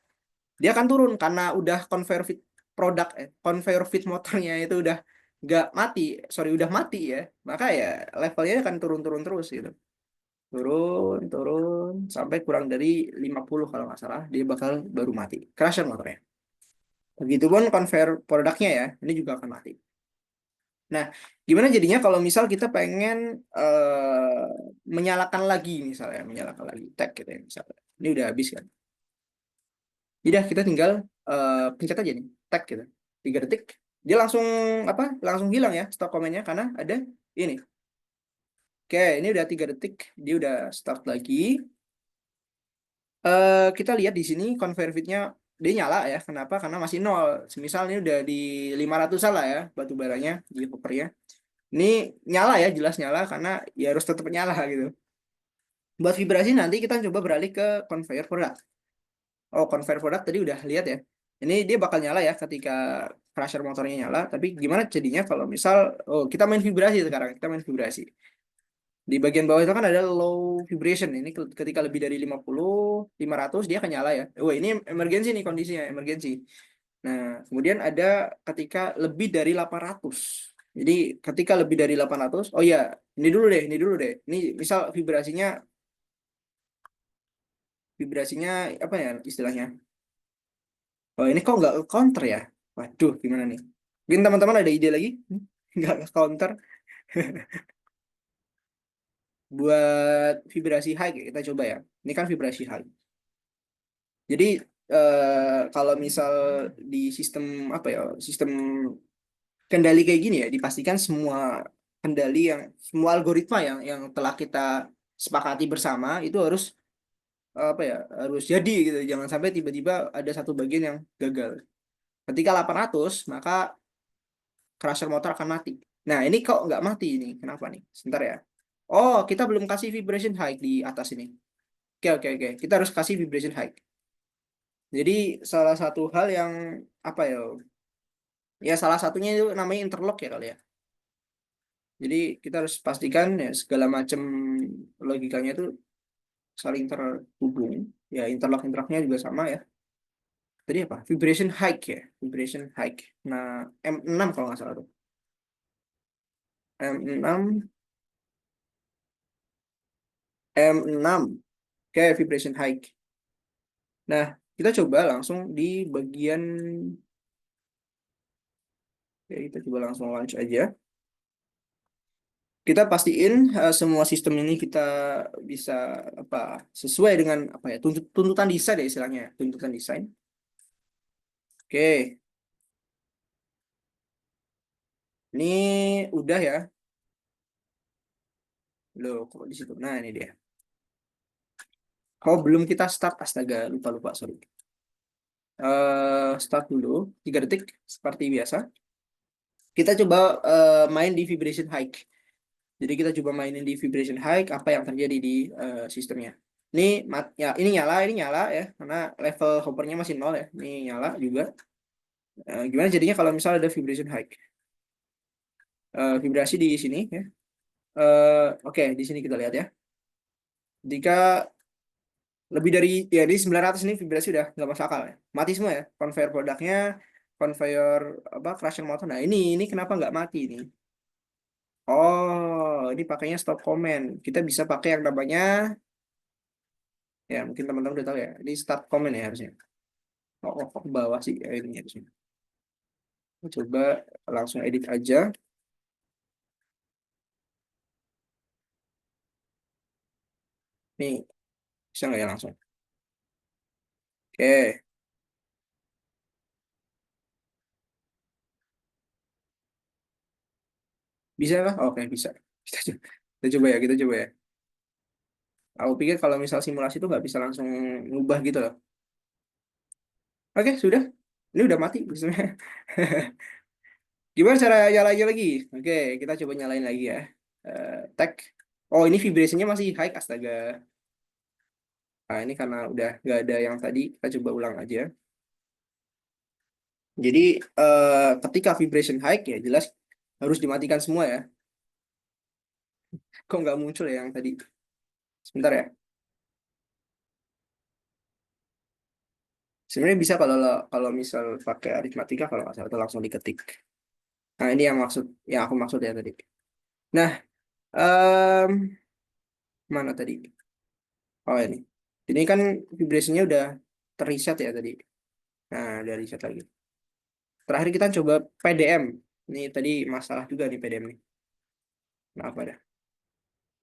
S1: Dia akan turun karena udah conveyor fit motornya itu udah nggak mati, sorry udah mati ya. Maka ya levelnya akan turun-turun terus gitu. Turun sampai kurang dari 50 kalau nggak salah dia bakal baru mati. Crusher motornya. Begitupun conveyor produknya ya, ini juga akan mati. Nah, gimana jadinya kalau misal kita pengen menyalakan lagi misalnya, menyalakan lagi tag gitu ya misalnya. Ini udah habis kan. Jadi kita tinggal pencet aja nih, tag gitu. 3 detik, dia langsung apa? Langsung hilang ya stop komennya karena ada ini. Oke, ini udah 3 detik, dia udah start lagi. Kita lihat di sini conveyor fit-nya dia nyala ya. Kenapa? Karena masih nol. Semisal ini udah di 500 lah ya batu baranya di kopernya. Ini nyala ya, jelas nyala karena ya harus tetap nyala gitu. Buat vibrasi nanti kita coba beralih ke conveyor product. Oh, conveyor product tadi udah lihat ya. Ini dia bakal nyala ya ketika crusher motornya nyala. Tapi gimana jadinya kalau misal, oh kita main vibrasi sekarang, kita main vibrasi. Di bagian bawah itu kan ada low vibration. Ini ketika lebih dari 50, 500 dia akan nyala ya. Oh, ini emergency nih kondisinya, emergency. Nah, kemudian ada ketika lebih dari 800. Jadi ketika lebih dari 800, oh ya, ini dulu deh, ini dulu deh. Ini misal vibrasinya apa ya istilahnya? Oh, ini kok nggak counter ya? Waduh, gimana nih? Mungkin teman-teman ada ide lagi? Nggak counter. Buat vibrasi high kita coba ya. Ini kan vibrasi high. Jadi kalau misal di sistem apa ya, sistem kendali kayak gini ya, dipastikan semua kendali yang semua algoritma yang telah kita sepakati bersama itu harus apa ya, harus jadi gitu. Jangan sampai tiba-tiba ada satu bagian yang gagal. Ketika 800 maka crusher motor akan mati. Nah, ini kok nggak mati ini? Kenapa nih? Sebentar ya. Oh, kita belum kasih vibration high di atas ini. Oke, oke, oke. Kita harus kasih vibration high. Jadi salah satu hal yang apa ya? Ya salah satunya itu namanya interlock ya kali ya. Jadi kita harus pastikan ya segala macam logikanya itu saling terhubung. Ya interlock-interlocknya juga sama ya. Tadi apa? Vibration high ya. Vibration high. Nah, M6 kalau nggak salah tuh. M6, M6. Oke, vibration high. Nah, kita coba langsung di bagian, ya kita coba langsung launch aja. Kita pastiin semua sistem ini kita bisa apa sesuai dengan apa ya tuntutan desain ya istilahnya, tuntutan desain. Oke, ini udah ya. Loh, kok di situ? Nah, ini dia. Oh, belum kita start, astaga, lupa sorry. Start dulu 3 detik seperti biasa. Kita coba main di vibration high. Jadi kita coba mainin di vibration high apa yang terjadi di sistemnya. Ini ya ini nyala ya karena level hoppernya masih 0 ya. Ini nyala juga. Gimana jadinya kalau misalnya ada vibration high? Vibrasi di sini ya. Oke, di sini kita lihat ya. Jika lebih dari ya di 900 ini vibrasi udah nggak masuk akal ya. Mati semua ya. Conveyor produknya, conveyor apa crusher motor. Nah, ini kenapa nggak mati ini? Oh, ini pakainya stop comment. Kita bisa pakai yang namanya ya mungkin teman-teman udah tahu ya. Ini start comment ya harusnya. Oh, ke bawah sih ya, ini harusnya. Coba langsung edit aja. Nih, bisa nggak ya langsung? Oke, bisa kah? Oke, bisa. Kita coba ya, kita coba ya. Aku pikir kalau misal simulasi itu nggak bisa langsung ngubah gitu loh. Oke, sudah. Ini udah mati sebenarnya. Gimana cara nyalainnya lagi? Oke, kita coba nyalain lagi ya. Tag. Oh, ini vibrasinya masih high, astaga. Nah, ini karena udah nggak ada yang tadi, kita coba ulang aja. Jadi, ketika vibration high ya jelas harus dimatikan semua ya. Kok nggak muncul ya yang tadi? Sebentar ya. Sebenarnya bisa kalau kalau misal pakai aritmatika kalau nggak salah itu langsung diketik. Nah, ini yang aku maksud ya tadi. Nah, em, mana tadi? Oh, ini. Ini kan vibrasinya udah terreset ya tadi. Nah, udah reset lagi. Terakhir kita coba PDM. Ini tadi masalah juga nih PDM nih. Nah, apa dah?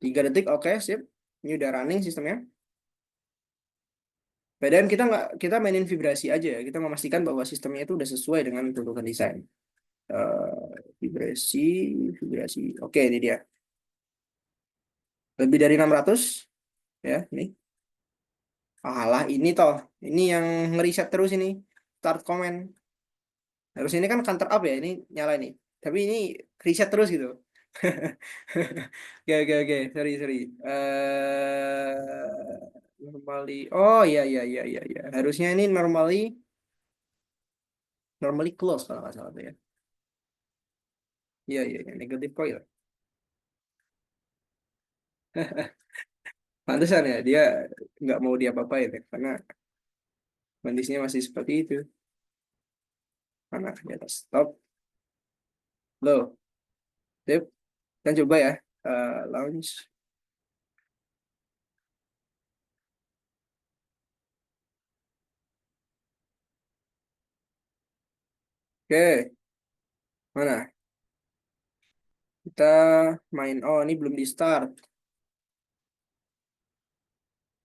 S1: 3 detik, oke, sip. Ini udah running sistemnya. PDM kita mainin vibrasi aja ya. Kita memastikan bahwa sistemnya itu udah sesuai dengan tuntutan desain. Vibrasi, vibrasi. Oke, ini dia. Lebih dari 600 ya, ini. Alah, ini toh. Ini yang ngeriset terus ini. Start comment. Harus ini kan counter up ya, ini nyala ini. Tapi ini reset terus gitu. Oke, oke, oke. Sorry. Normally. Oh, iya. Harusnya ini normally close kalau nggak salah tuh ya. Iya. Negative coil. Pantesan ya, dia nggak mau diapa-apain ya, karena kondisinya masih seperti itu. Mana di atas stop. Low. Sip. Kita coba ya. Launch. Oke. Mana? Kita main. Oh, ini belum di start.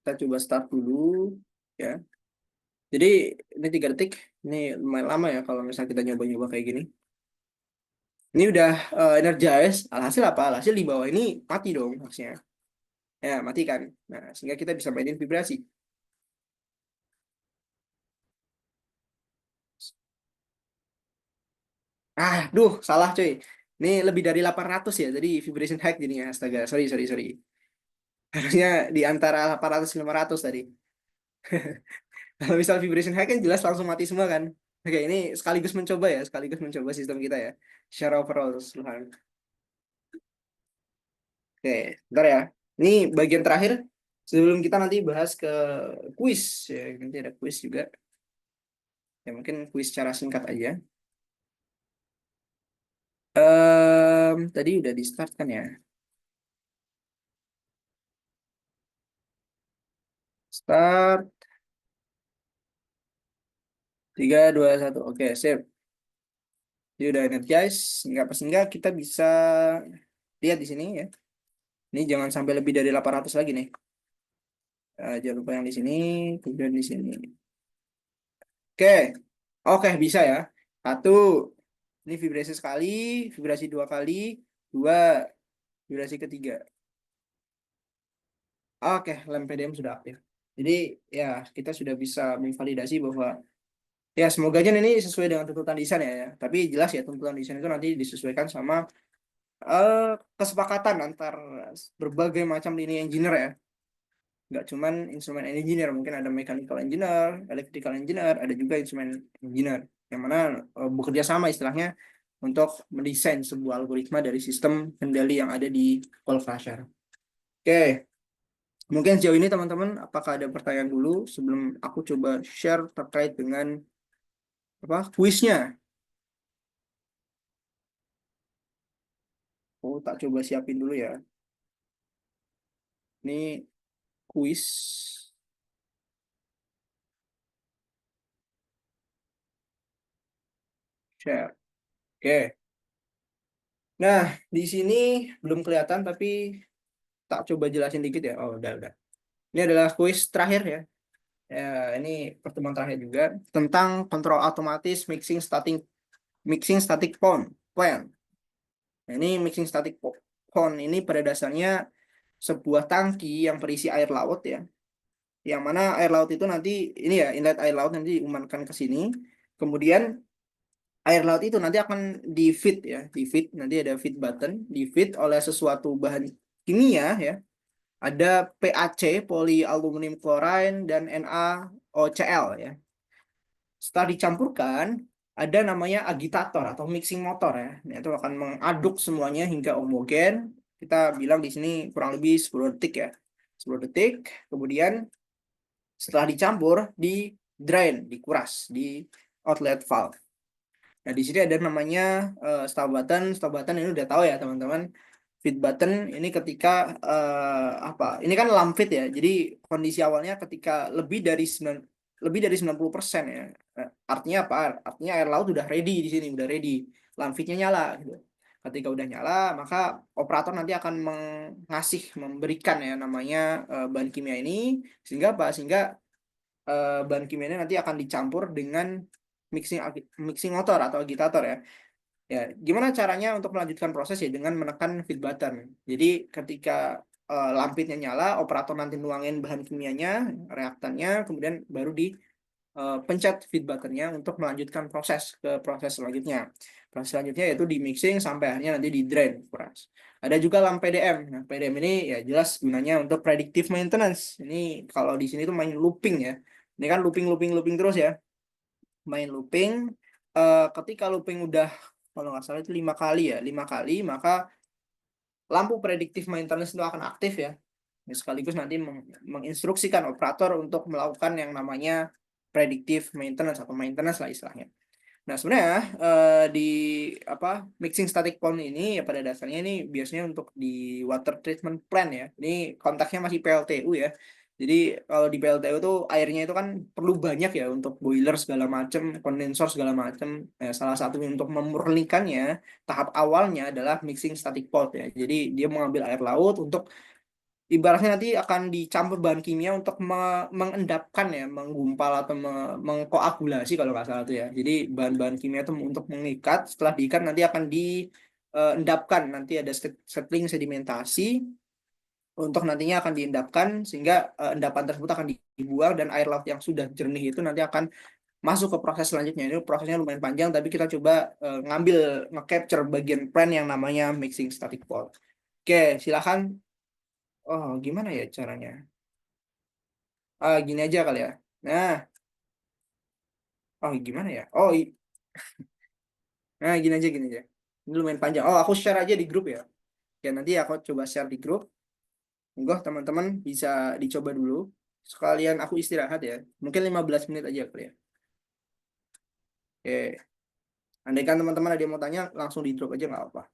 S1: Kita coba start dulu. Ya. Jadi ini 3 detik. Ini lumayan lama ya kalau misalnya kita nyoba-nyoba kayak gini. Ini udah energize, alhasil apa? Alhasil di bawah ini mati dong maksudnya. Ya, mati kan. Nah, sehingga kita bisa mainin vibrasi. Salah cuy. Ini lebih dari 800 ya, jadi vibration height jadinya. Astaga, sorry, sorry, sorry. Harusnya di antara 800 500 tadi. Kalau misal vibration height kan jelas langsung mati semua kan. Oke, ini sekaligus mencoba ya, sekaligus mencoba sistem kita ya. Secara overall keseluruhan. Oke, bentar ya. Ini bagian terakhir sebelum kita nanti bahas ke kuis ya. Nanti ada kuis juga. Ya mungkin kuis secara singkat aja. Tadi udah di start kan ya. Start 3 2 1. Oke, sip. Dia udah energize, sehingga kita bisa lihat di sini ya. Ini jangan sampai lebih dari 800 lagi nih. Jangan lupa yang di sini, kemudian di sini. Oke, oke bisa ya. Satu, ini vibrasi sekali, vibrasi dua kali, dua, vibrasi ketiga. Oke, lem PDM sudah aktif. Jadi ya kita sudah bisa memvalidasi bahwa ya semoga aja ini sesuai dengan tuntutan desain ya. Tapi jelas ya tuntutan desain itu nanti disesuaikan sama kesepakatan antar berbagai macam lini engineer ya. Nggak cuman instrumen engineer, mungkin ada mechanical engineer, electrical engineer, ada juga instrumen engineer yang mana bekerja sama istilahnya untuk mendesain sebuah algoritma dari sistem kendali yang ada di Call Crusher. Oke, mungkin sejauh ini teman-teman apakah ada pertanyaan dulu sebelum aku coba share terkait dengan apa kuisnya? Oh, tak coba siapin dulu ya. Ini kuis share. Oke. Nah, di sini belum kelihatan tapi tak coba jelasin dikit ya. Oh, udah. Ini adalah kuis terakhir ya. Ya, ini pertemuan terakhir juga tentang kontrol otomatis mixing static point. Nah, ini mixing static point ini pada dasarnya sebuah tangki yang berisi air laut ya. Yang mana air laut itu nanti ini ya inlet air laut nanti diumankan ke sini. Kemudian air laut itu nanti akan di feed ya, di feed nanti ada feed button, di feed oleh sesuatu bahan kimia ya. Ada PaC, polyaluminium chloride, dan NaOCl ya. Setelah dicampurkan, ada namanya agitator atau mixing motor ya. Nah, itu akan mengaduk semuanya hingga homogen. Kita bilang di sini kurang lebih 10 detik ya. 10 detik, kemudian setelah dicampur, di drain, dikuras di outlet valve. Nah, di sini ada namanya stop button. Stop button ini udah tahu ya teman-teman. Feed button ini ketika apa? Ini kan lamp feed ya. Jadi kondisi awalnya ketika lebih dari 90% ya. Artinya apa? Artinya air laut udah ready di sini, udah ready. Lamp feednya nyala gitu. Ketika udah nyala, maka operator nanti akan memberikan ya namanya bahan kimia ini sehingga apa? Sehingga bahan kimia ini nanti akan dicampur dengan mixing motor atau agitator ya. Ya, gimana caranya untuk melanjutkan proses ya dengan menekan feed button. Jadi ketika lampitnya nyala, operator nanti nuangin bahan kimianya, reaktannya, kemudian baru dipencet feed buttonnya untuk melanjutkan proses selanjutnya. Proses selanjutnya yaitu di mixing sampai akhirnya nanti di drain kuras. Ada juga lamp PDM. Nah, PDM ini ya jelas gunanya untuk predictive maintenance. Ini kalau di sini tuh main looping ya. Ini kan looping terus ya. Main looping. Ketika looping udah kalau nggak salah itu 5 kali ya, 5 kali maka lampu predictive maintenance itu akan aktif ya. Sekaligus nanti menginstruksikan operator untuk melakukan yang namanya predictive maintenance atau maintenance lah istilahnya. Nah, sebenarnya di apa mixing static point ini ya pada dasarnya ini biasanya untuk di water treatment plant ya. Ini kontaknya masih PLTU ya. Jadi kalau di PLTU itu airnya itu kan perlu banyak ya untuk boiler segala macam, kondensor segala macam. Salah satunya untuk memurnikannya tahap awalnya adalah mixing static point ya. Jadi dia mengambil air laut untuk ibaratnya nanti akan dicampur bahan kimia untuk mengendapkan ya, menggumpal atau mengkoagulasi kalau nggak salah tuh ya. Jadi bahan-bahan kimia itu untuk mengikat, setelah diikat nanti akan diendapkan, nanti ada settling sedimentasi untuk nantinya akan diendapkan sehingga endapan tersebut akan dibuang dan air laut yang sudah jernih itu nanti akan masuk ke proses selanjutnya. Ini prosesnya lumayan panjang tapi kita coba ngambil nge-capture bagian plan yang namanya mixing static pole. Oke, silakan. Oh, gimana ya caranya? Gini aja kali ya. Nah, oh gimana ya? Nah, gini aja. Ini lumayan panjang. Oh, aku share aja di grup ya. Ya, nanti aku coba share di grup. Enggak, teman-teman bisa dicoba dulu. Sekalian aku istirahat ya. Mungkin 15 menit aja kali ya. Oke. Andaikan teman-teman ada yang mau tanya, langsung di drop aja nggak apa.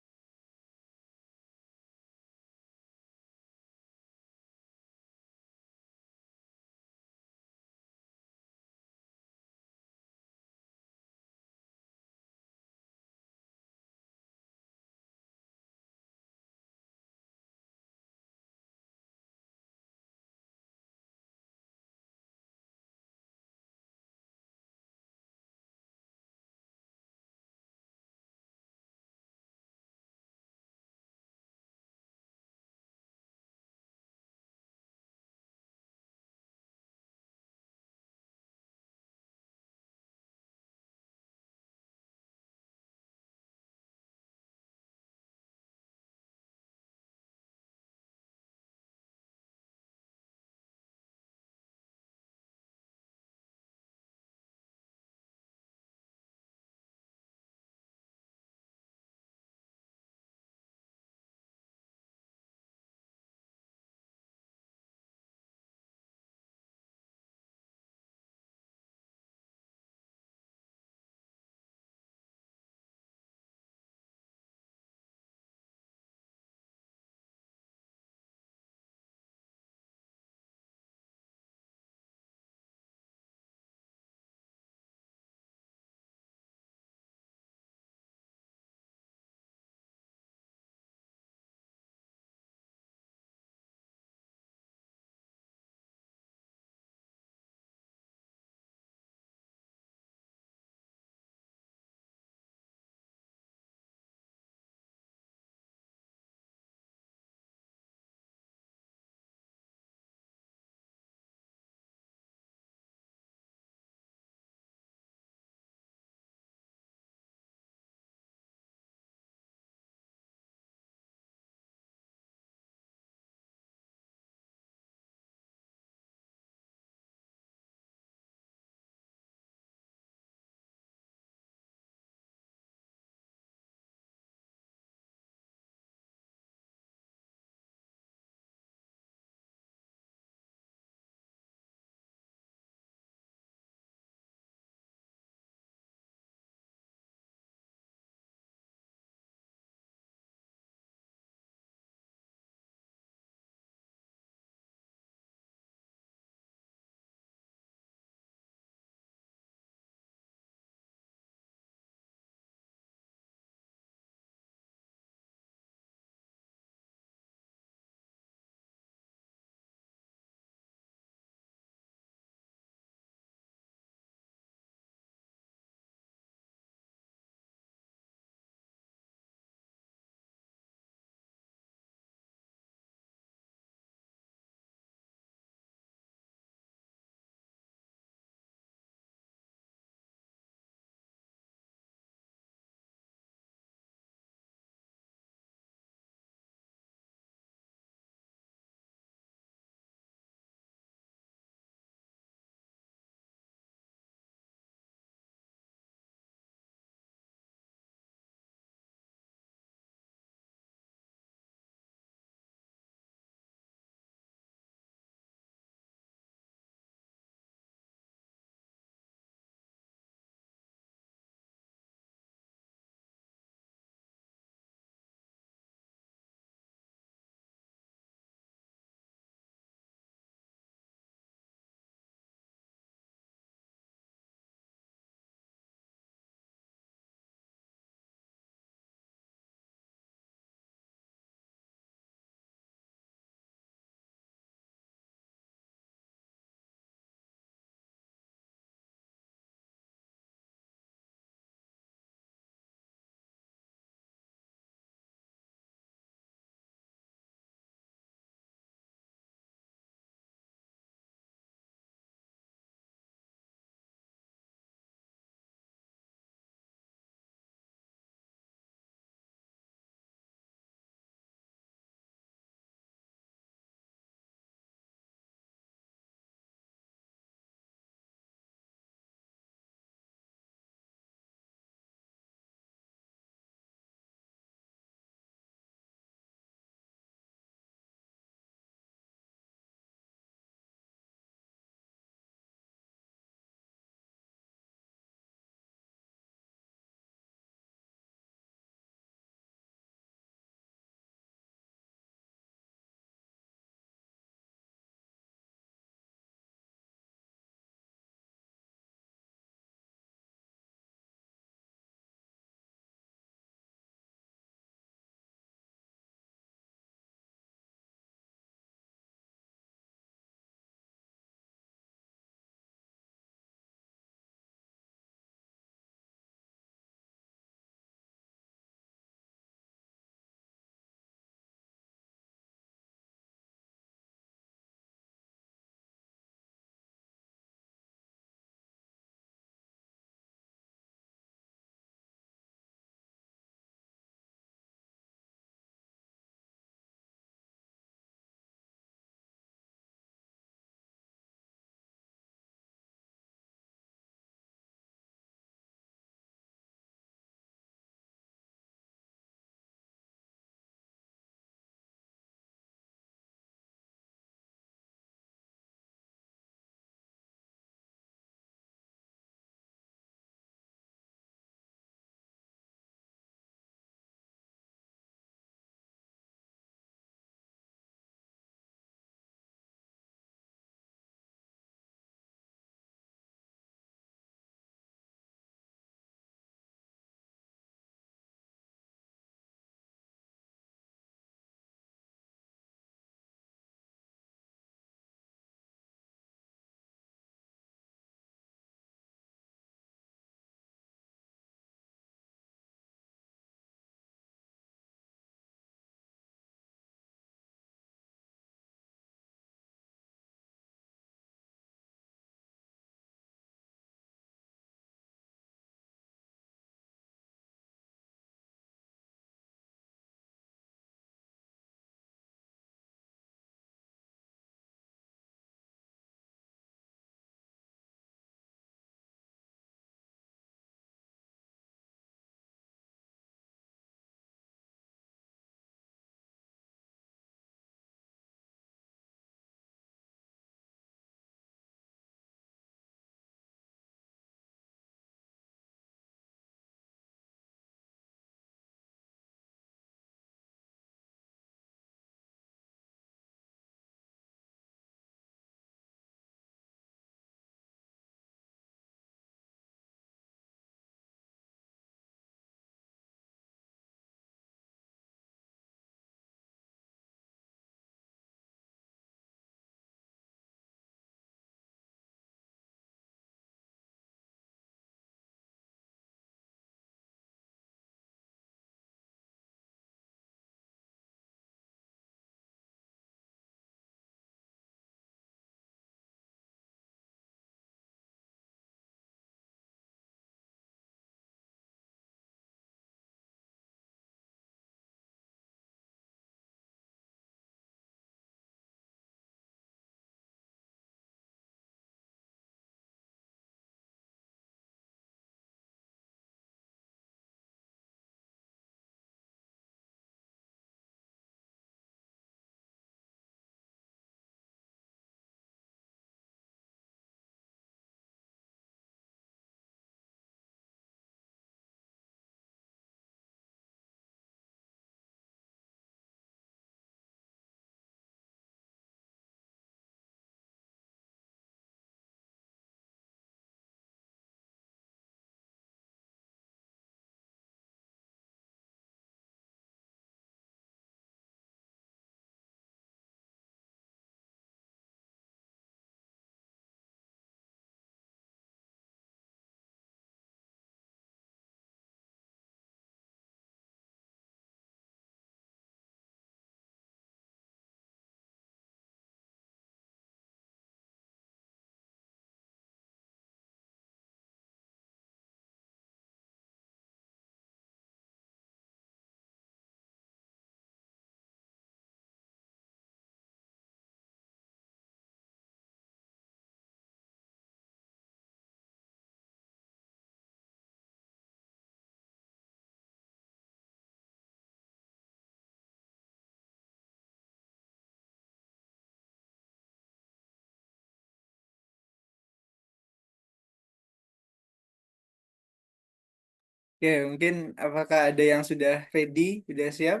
S1: Oke, mungkin apakah ada yang sudah ready, sudah siap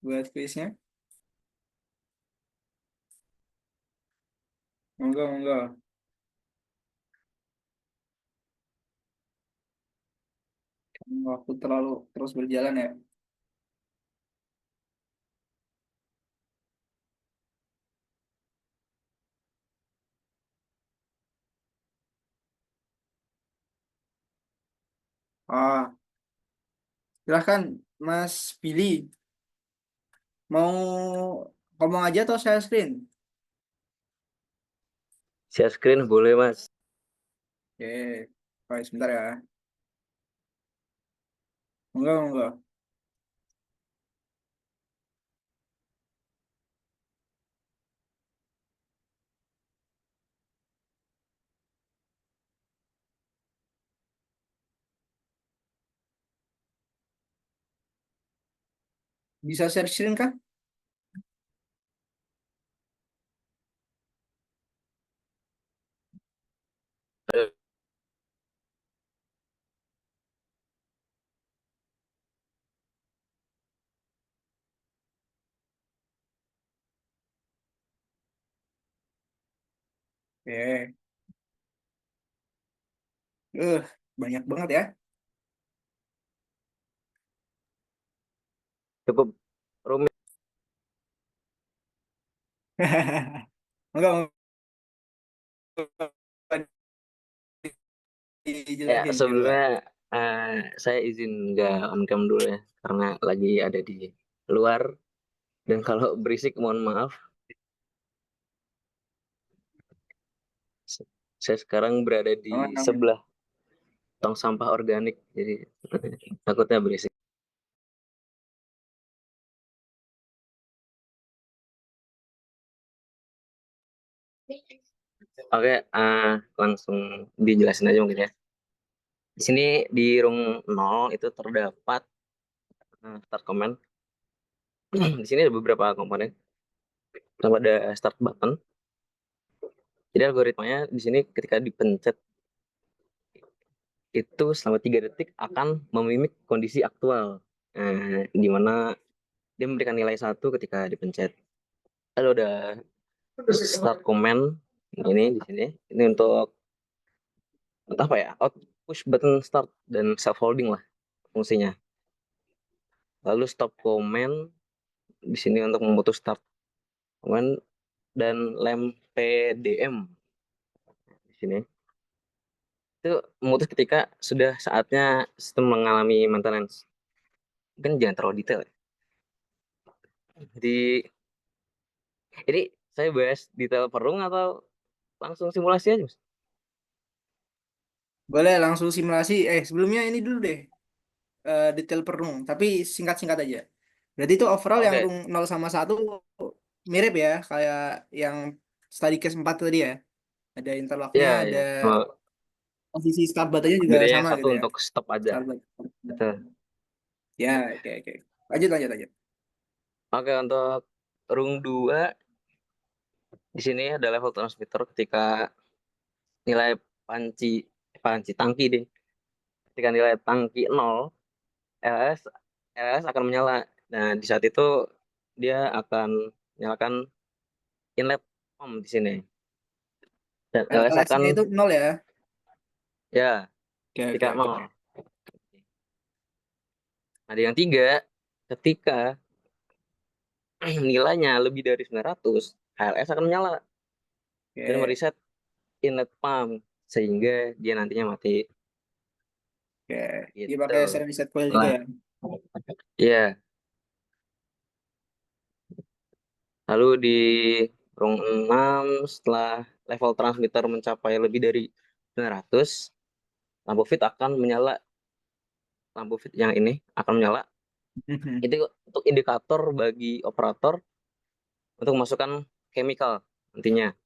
S1: buat quiznya? Monggo, monggo. Waktu terlalu terus berjalan ya. Ah, silahkan Mas Billy. Mau ngomong aja atau share screen?
S4: Share screen boleh, Mas.
S1: Oke, baik sebentar ya. Monggo, monggo. Bisa share screen kah? Oke. Eh, banyak banget ya.
S4: Cukup rumit.
S1: Monggo, monggo
S4: Ya,
S1: dijelasin coba.
S4: sebelumnya saya izin nggak on cam dulu ya, karena lagi ada di luar. Dan kalau berisik, mohon maaf. Saya sekarang berada di
S1: Aman, aman.
S4: sebelah tong sampah organik, jadi takutnya berisik. Oke, langsung dijelasin aja mungkin ya. Di sini di room 0 itu terdapat start comment. Di sini ada beberapa komponen. Pertama ada start button. Jadi algoritmanya di sini ketika dipencet itu selama 3 detik akan memimik kondisi aktual. Di mana dia memberikan nilai 1 ketika dipencet. Lalu ada start comment ini di sini. Ini untuk apa ya? Out push button start dan self holding lah fungsinya. Lalu stop comment di sini untuk memutus start comment dan lem PDM di sini. Itu memutus ketika sudah saatnya sistem mengalami maintenance. Mungkin jangan terlalu detail ya. Jadi saya bahas detail perung atau langsung simulasi aja, Mas?
S1: Boleh langsung simulasi. Sebelumnya ini dulu deh. Detail per room, tapi singkat-singkat aja. Berarti itu overall yang
S4: Oke,
S1: room 0 sama 1 mirip ya, kayak yang study case 4 tadi ya. Ada
S4: ya,
S1: interlocknya, ada
S4: ya. Oh,
S1: posisi start buttonnya juga
S4: bedanya yang
S1: sama
S4: satu
S1: gitu ya.
S4: untuk stop aja.
S1: Start button.
S4: Betul.
S1: Ya, oke, oke. Lanjut, lanjut, lanjut.
S4: Oke, untuk rung 2 di sini ada level transmitter ketika nilai panci panci tangki deh. Ketika nilai tangki 0, LS LS akan menyala. Nah, di saat itu dia akan menyalakan inlet pump di sini. Dan LS akan
S1: LS-nya itu 0 ya.
S4: ya
S1: Oke, oke,
S4: ketika
S1: oke.
S4: 0. Ada yang 3, ketika nilainya lebih dari 900, HLS akan menyala dan
S1: Oke,
S4: mereset inlet pump sehingga dia nantinya mati
S1: oke. Dia pakai
S4: gitu.
S1: seri reset coil juga
S4: Lah,
S1: ya.
S4: ya. Lalu di rung 6 setelah level transmitter mencapai lebih dari 900, lampu fit akan menyala. Lampu fit yang ini akan menyala.
S1: Mhm.
S4: Itu untuk indikator bagi operator untuk memasukkan chemical nantinya.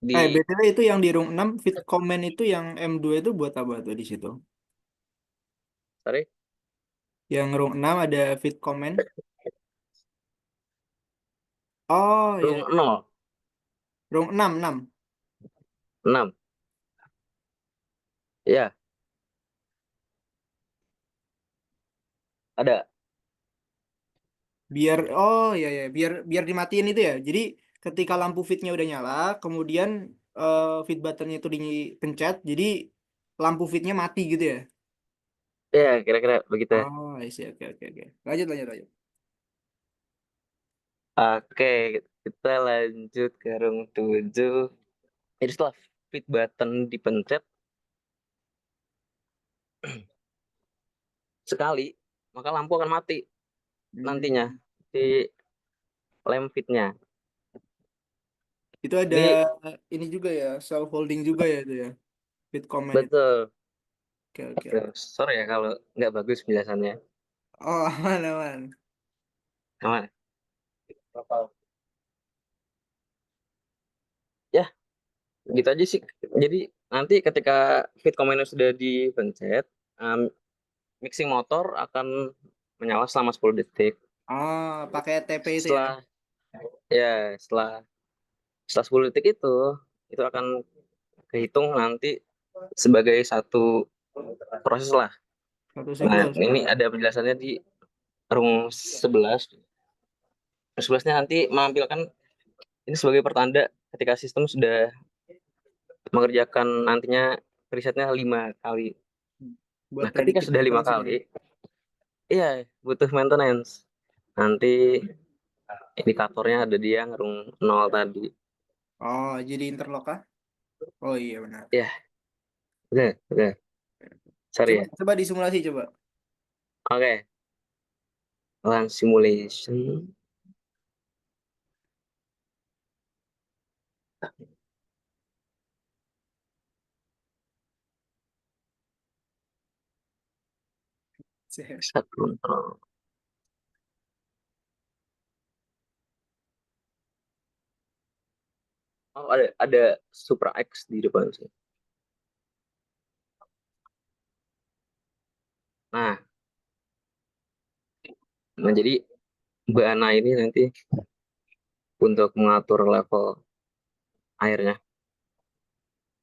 S4: Di
S1: BTW itu yang di room 6 fit comment itu yang M2 itu buat apa tuh di situ?
S4: sorry,
S1: Yang room 6 ada fit comment. Oh,
S4: rung
S1: ya.
S4: 0,
S1: Room 6 6.
S4: 6. Ya, Ada.
S1: Biar biar biar dimatiin itu ya. Jadi ketika lampu feednya udah nyala, kemudian feed buttonnya itu dipencet, jadi lampu feednya mati gitu ya.
S4: Ya, kira-kira begitu.
S1: Oh, I see. Oke, oke, oke. Lanjut, lanjut, lanjut.
S4: Oke, kita lanjut ke room 7. Jadi setelah feed button dipencet sekali, maka lampu akan mati nantinya
S1: Hmm.
S4: di lamp feednya.
S1: Itu ada
S4: Ini
S1: ini juga ya, self holding juga ya itu ya. Feed command itu.
S4: betul.
S1: Oke, oke.
S4: Sorry ya kalau nggak bagus penjelasannya.
S1: Oh, aman, aman.
S4: Aman. Ya, gitu aja sih. Jadi nanti ketika feed command sudah dipencet, mixing motor akan menyala selama 10 detik.
S1: Oh, pakai TP itu ya.
S4: Setelah setelah 10 detik itu akan kehitung nanti sebagai satu proses lah.
S1: Satu
S4: Nah,
S1: siklus.
S4: ini ada penjelasannya di room 11. Room 11-nya nanti menampilkan ini sebagai pertanda ketika sistem sudah mengerjakan nantinya risetnya 5 kali.
S1: Buat
S4: Nah, ketika
S1: predictive
S4: sudah 5
S1: maintenance ini.
S4: kali, iya butuh maintenance. Nanti indikatornya ada di yang room 0 tadi.
S1: Oh, jadi interlock kah? Oh iya benar.
S4: Ya, udah. Sorry
S1: Coba
S4: ya.
S1: coba disimulasi coba.
S4: Oke, run simulation. Start control. Oh, ada Supra X di depan sih. Nah, jadi Mbak Ana ini nanti untuk mengatur level airnya.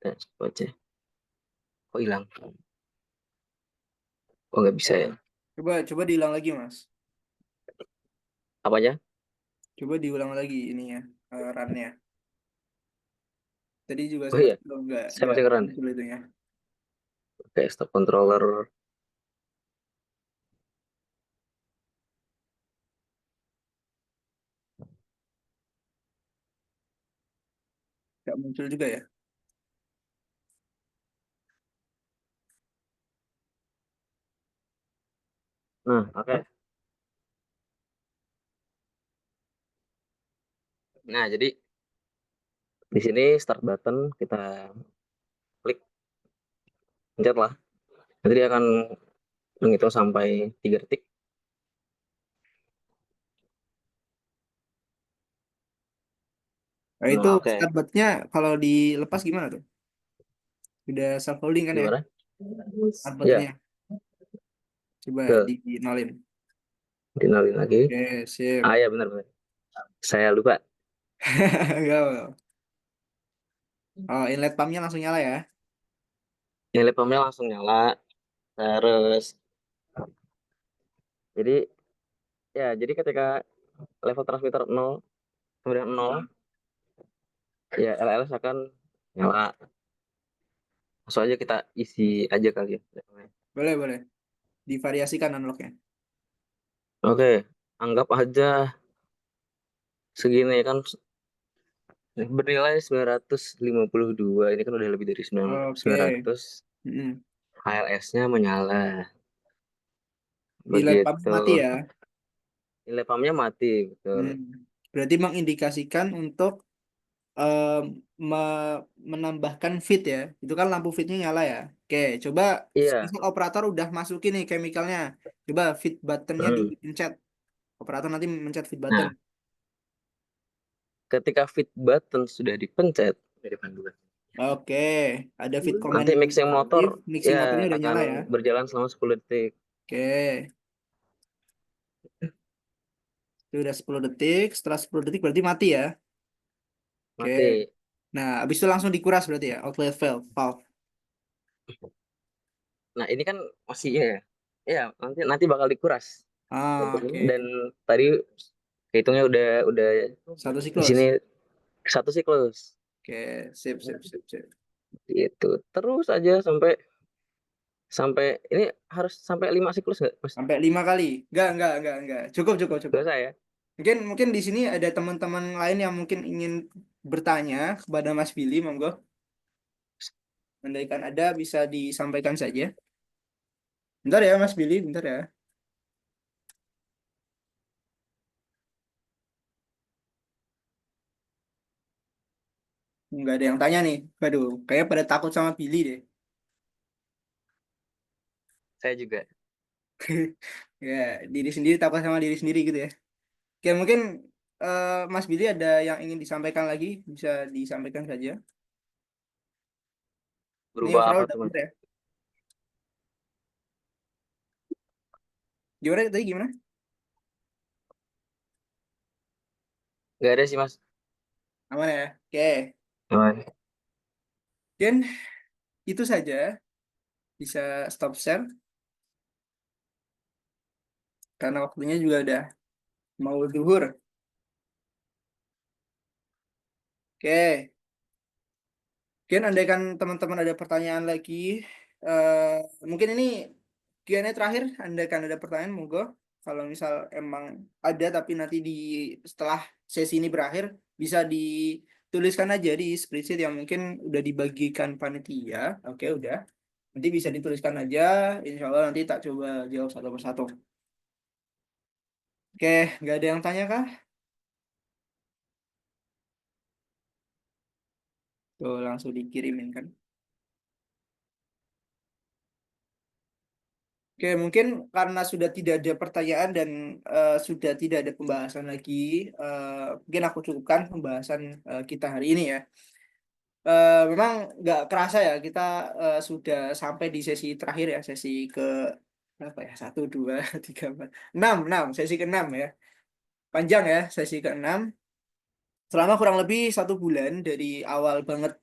S4: Nah, coba aja. Kok hilang? Oh, nggak bisa ya.
S1: Coba diulang lagi, Mas.
S4: Apanya?
S1: Coba diulang lagi ininya, run-nya. Tadi juga
S4: Oh
S1: saya
S4: iya,
S1: belum
S4: saya
S1: nggak
S4: masih keren.
S1: muncul itu ya.
S4: Oke, stop controller.
S1: Nggak muncul juga ya.
S4: Nah, oke. Nah, jadi di sini start button kita klik, pencet lah. Nanti dia akan menghitung sampai 3 detik.
S1: Nah, itu
S4: Nah, oke.
S1: start button-nya kalau dilepas gimana tuh? Udah self holding kan ya
S4: Gimana?
S1: start
S4: Ya,
S1: button-nya. Coba
S4: ke
S1: dinolin.
S4: dinalin lagi.
S1: Oke, sip.
S4: Ah ya, benar. Saya lupa.
S1: Enggak, apa. Oh, inlet pump-nya langsung nyala ya.
S4: Nilai pump-nya langsung nyala. Terus, jadi ketika level transmitter 0, kemudian 0, ya LLS akan nyala. Langsung aja kita isi aja kali ya.
S1: Boleh, boleh. Divariasikan unlock-nya.
S4: Oke, anggap aja segini kan bernilai 952. Ini kan udah lebih dari
S1: Oke.
S4: 900.
S1: Mm-mm.
S4: HLS-nya menyala.
S1: Di led pump
S4: Begitu.
S1: mati ya.
S4: Nilai pump-nya mati, betul.
S1: Berarti mengindikasikan untuk em, menambahkan feed ya. Itu kan lampu feednya nyala ya. Oke, coba
S4: Iya.
S1: misal operator udah masukin nih chemicalnya. Coba feed buttonnya
S4: Mm.
S1: dipencet. Operator nanti mencet feed button.
S4: Nah, ketika feed button sudah dipencet dari panduan,
S1: Oke, ada feed command
S4: nanti mixing motor
S1: aktif, mixing motornya udah
S4: akan
S1: nyala ya.
S4: berjalan selama 10 detik.
S1: Oke, itu udah 10 detik. Setelah 10 detik berarti mati ya. Oke.
S4: Mati.
S1: Nah, habis itu langsung dikuras berarti ya, outlet valve.
S4: Nah, ini kan masih ya. Ya, nanti bakal dikuras.
S1: Oke.
S4: Dan tadi hitungnya udah
S1: Satu
S4: di
S1: siklus.
S4: sini 1 siklus.
S1: Oke, sip.
S4: Gitu. Terus aja sampai ini harus sampai 5 siklus nggak, Mas?
S1: Sampai 5 kali. Enggak. Cukup.
S4: Nggak usah ya?
S1: Mungkin di sini ada teman-teman lain yang mungkin ingin bertanya kepada Mas Billy, monggo. Andaikan ada bisa disampaikan saja. Bentar ya Mas Billy, bentar ya. Nggak ada yang tanya nih. Waduh, kayaknya pada takut sama Billy deh.
S4: Saya juga.
S1: Ya, diri sendiri takut sama diri sendiri gitu ya. Oke, mungkin Mas Billy ada yang ingin disampaikan lagi, bisa disampaikan saja. Ini
S4: Berubah
S1: overall
S4: apa
S1: udah
S4: tuh, Mas?
S1: bener ya. Gimana tadi gimana?
S4: Nggak ada sih, Mas.
S1: Aman ya? Oke,
S4: Aman.
S1: mungkin itu saja. Bisa stop share karena waktunya juga udah mau zuhur. Oke, mungkin andaikan teman-teman ada pertanyaan lagi, eh mungkin ini Q&A terakhir. Andaikan ada pertanyaan, monggo. Kalau misal emang ada, tapi nanti setelah sesi ini berakhir bisa dituliskan aja di spreadsheet yang mungkin udah dibagikan panitia. Oke, udah. Nanti bisa dituliskan aja. Insya Allah nanti tak coba jawab satu persatu. Oke, nggak ada yang tanya kah? Tuh, langsung dikirimin kan. Oke, mungkin karena sudah tidak ada pertanyaan dan sudah tidak ada pembahasan lagi, mungkin aku cukupkan pembahasan kita hari ini ya. Memang nggak kerasa ya, kita sudah sampai di sesi terakhir ya, sesi ke berapa ya? 1, 2, 3, 4, 6, sesi ke-6 ya. Panjang ya, sesi ke-6. Selama kurang lebih 1 bulan dari awal banget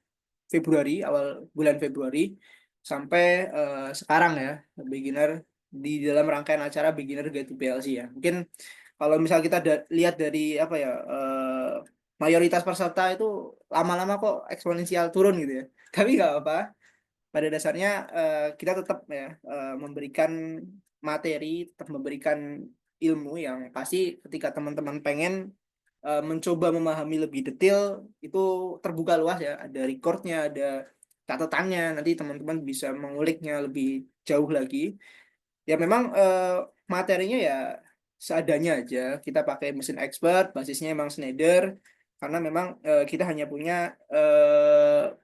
S1: awal bulan Februari sampai sekarang ya, beginner di dalam rangkaian acara Beginner Guide to PLC ya. Mungkin kalau misal kita lihat dari apa ya, mayoritas peserta itu lama-lama kok eksponensial turun gitu ya. Tapi nggak apa, pada dasarnya kita tetap ya memberikan materi, tetap memberikan ilmu yang pasti ketika teman-teman pengen mencoba memahami lebih detail itu terbuka luas ya, ada recordnya, ada catatannya, nanti teman-teman bisa menguliknya lebih jauh lagi. Ya memang materinya ya seadanya aja, kita pakai mesin expert, basisnya emang Schneider, karena memang kita hanya punya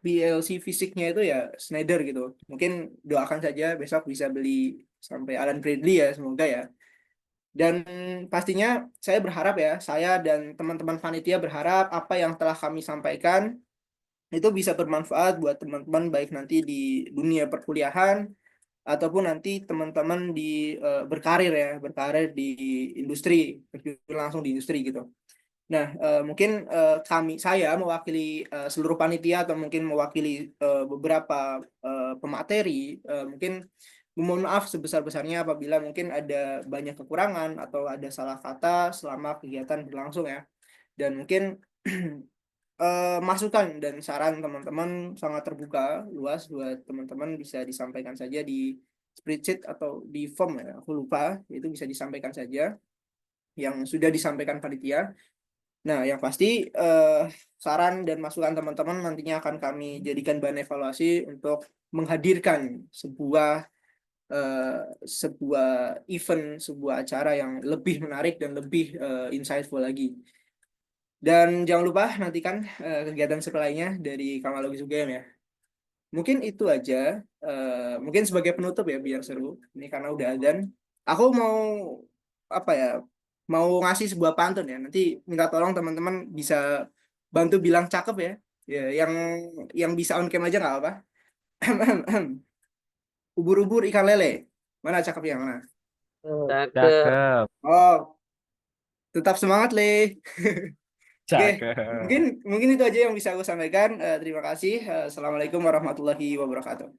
S1: PLC fisiknya itu ya Schneider gitu. Mungkin doakan saja besok bisa beli sampai Alan Bradley ya, semoga ya. Dan pastinya saya berharap ya, saya dan teman-teman panitia berharap apa yang telah kami sampaikan itu bisa bermanfaat buat teman-teman baik nanti di dunia perkuliahan ataupun nanti teman-teman berkarir di industri, terjun langsung di industri gitu. Nah, mungkin saya mewakili seluruh panitia atau mungkin mewakili beberapa pemateri, mungkin memohon maaf sebesar-besarnya apabila mungkin ada banyak kekurangan atau ada salah kata selama kegiatan berlangsung ya. Dan mungkin masukan dan saran teman-teman sangat terbuka luas buat teman-teman, bisa disampaikan saja di spreadsheet atau di form ya, aku lupa, itu bisa disampaikan saja yang sudah disampaikan panitia. Nah, yang pasti saran dan masukan teman-teman nantinya akan kami jadikan bahan evaluasi untuk menghadirkan eh, sebuah event, sebuah acara yang lebih menarik dan lebih insightful lagi. Dan jangan lupa nantikan kegiatan seru lainnya dari Kamalogis UGM ya. Mungkin itu aja. Mungkin sebagai penutup ya biar seru. Ini karena udah adzan. Aku mau apa ya? Mau ngasih sebuah pantun ya. Nanti minta tolong teman-teman bisa bantu bilang cakep ya. Ya, yang bisa on cam aja nggak apa. Ubur-ubur ikan lele. Mana cakepnya mana?
S4: Cakep.
S1: Oh, tetap semangat Le. Oke,
S2: Cakep.
S1: mungkin itu aja yang bisa aku sampaikan. Terima kasih. Assalamualaikum warahmatullahi wabarakatuh.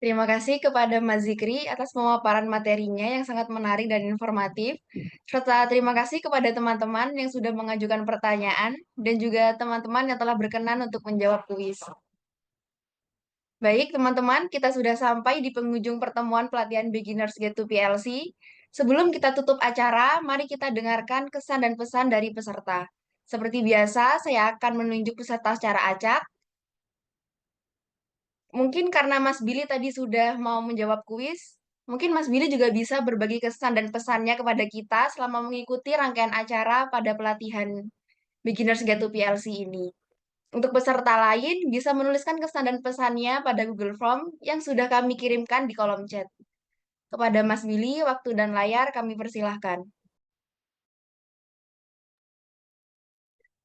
S3: Terima kasih kepada Mas Zikri atas pemaparan materinya yang sangat menarik dan informatif, serta terima kasih kepada teman-teman yang sudah mengajukan pertanyaan dan juga teman-teman yang telah berkenan untuk menjawab kuis. Baik, teman-teman, kita sudah sampai di penghujung pertemuan pelatihan Beginners Guide to PLC. Sebelum kita tutup acara, mari kita dengarkan kesan dan pesan dari peserta. Seperti biasa, saya akan menunjuk peserta secara acak. Mungkin karena Mas Billy tadi sudah mau menjawab kuis, mungkin Mas Billy juga bisa berbagi kesan dan pesannya kepada kita selama mengikuti rangkaian acara pada pelatihan Beginners Guide to PLC ini. Untuk peserta lain, bisa menuliskan kesan dan pesannya pada Google Form yang sudah kami kirimkan di kolom chat. Kepada Mas Billy, waktu dan layar kami persilahkan.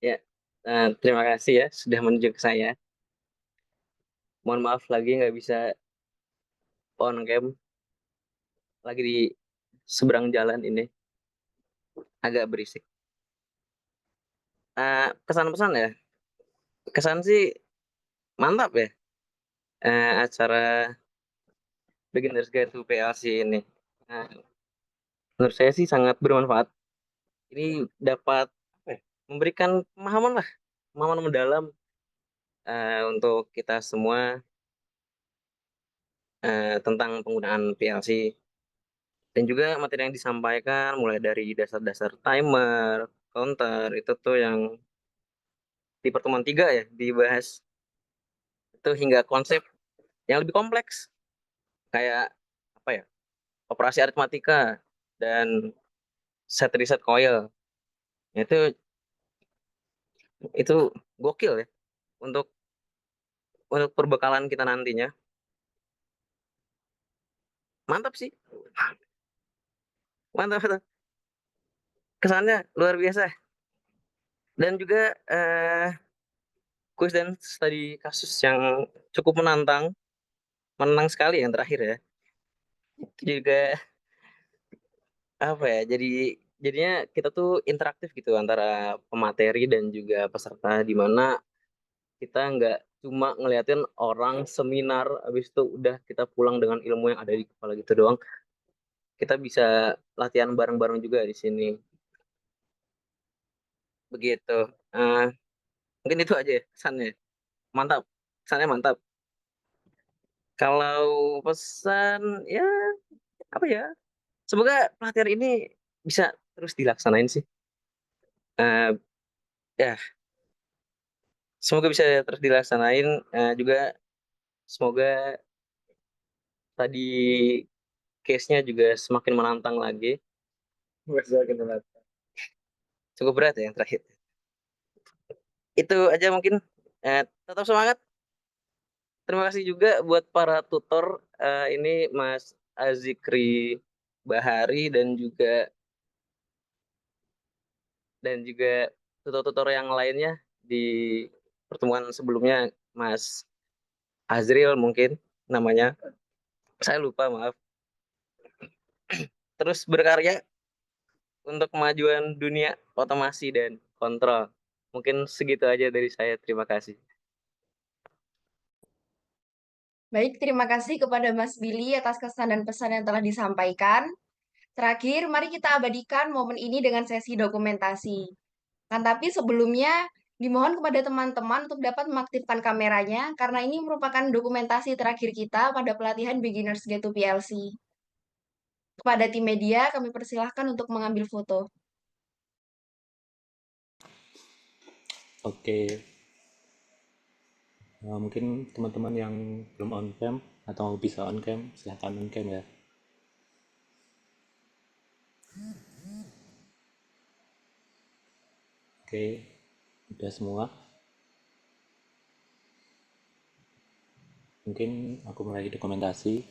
S4: Ya, terima kasih ya sudah menunjuk ke saya. Mohon maaf lagi nggak bisa on cam, lagi di seberang jalan ini, agak berisik. Kesan pesan ya, kesan sih mantap ya, acara Beginners Guide to PLC ini. Menurut saya sih sangat bermanfaat. Ini dapat memberikan pemahaman mendalam untuk kita semua tentang penggunaan PLC. Dan juga materi yang disampaikan mulai dari dasar-dasar timer, counter, itu tuh yang di pertemuan 3 ya dibahas. Itu hingga konsep yang lebih kompleks kayak apa ya? Operasi aritmatika dan set reset coil. Itu gokil ya untuk perbekalan kita nantinya. Mantap sih. Mantap, mantap. Kesannya luar biasa. Dan juga kuis dan studi kasus yang cukup menantang sekali yang terakhir ya. Itu juga apa ya? Jadinya kita tuh interaktif gitu antara pemateri dan juga peserta, di mana kita nggak cuma ngeliatin orang seminar habis itu udah kita pulang dengan ilmu yang ada di kepala gitu doang. Kita bisa latihan bareng-bareng juga di sini. Begitu. Eh, Mungkin itu aja ya kesannya. Mantap. Kesannya mantap. Kalau pesan ya apa ya? Semoga pelatihan ini bisa terus dilaksanain sih. Eh, Ya, semoga bisa terus dilaksanain. Juga semoga tadi case-nya juga semakin menantang lagi. Semakin menantang. Cukup berat ya yang terakhir. Itu aja mungkin. Tetap semangat. Terima kasih juga buat para tutor, ini Mas Azikri Bahari dan juga tutor-tutor yang lainnya di pertemuan sebelumnya, Mas Azril mungkin namanya. Saya lupa, maaf. Terus berkarya untuk kemajuan dunia otomasi dan kontrol. Mungkin segitu aja dari saya. Terima kasih.
S3: Baik, terima kasih kepada Mas Billy atas kesan dan pesan yang telah disampaikan. Terakhir, mari kita abadikan momen ini dengan sesi dokumentasi. Kan tapi sebelumnya, dimohon kepada teman-teman untuk dapat mengaktifkan kameranya, karena ini merupakan dokumentasi terakhir kita pada pelatihan Beginners Guide to PLC. Kepada tim media, kami persilahkan untuk mengambil foto.
S5: Oke, mungkin teman-teman yang belum on cam atau bisa on cam, silahkan on cam ya. Oke, udah semua. Mungkin aku mulai dokumentasi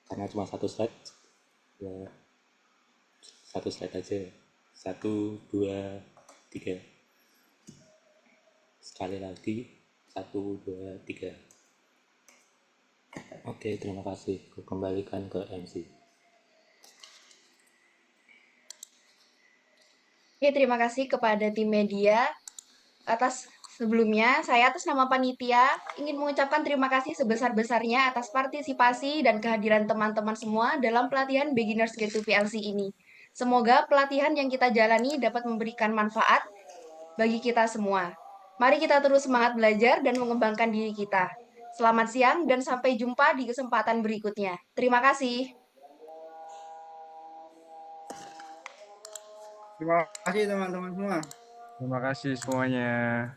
S5: karena cuma satu slide, ya satu slide aja. 1, 2, 3. Sekali lagi 1, 2, 3. Oke, terima kasih. Aku kembalikan ke MC.
S3: Oke, terima kasih kepada tim media atas Sebelumnya, saya atas nama panitia ingin mengucapkan terima kasih sebesar-besarnya atas partisipasi dan kehadiran teman-teman semua dalam pelatihan Beginners Guide to PLC ini. Semoga pelatihan yang kita jalani dapat memberikan manfaat bagi kita semua. Mari kita terus semangat belajar dan mengembangkan diri kita. Selamat siang dan sampai jumpa di kesempatan berikutnya. Terima kasih.
S1: Terima kasih teman-teman semua.
S6: Terima kasih semuanya.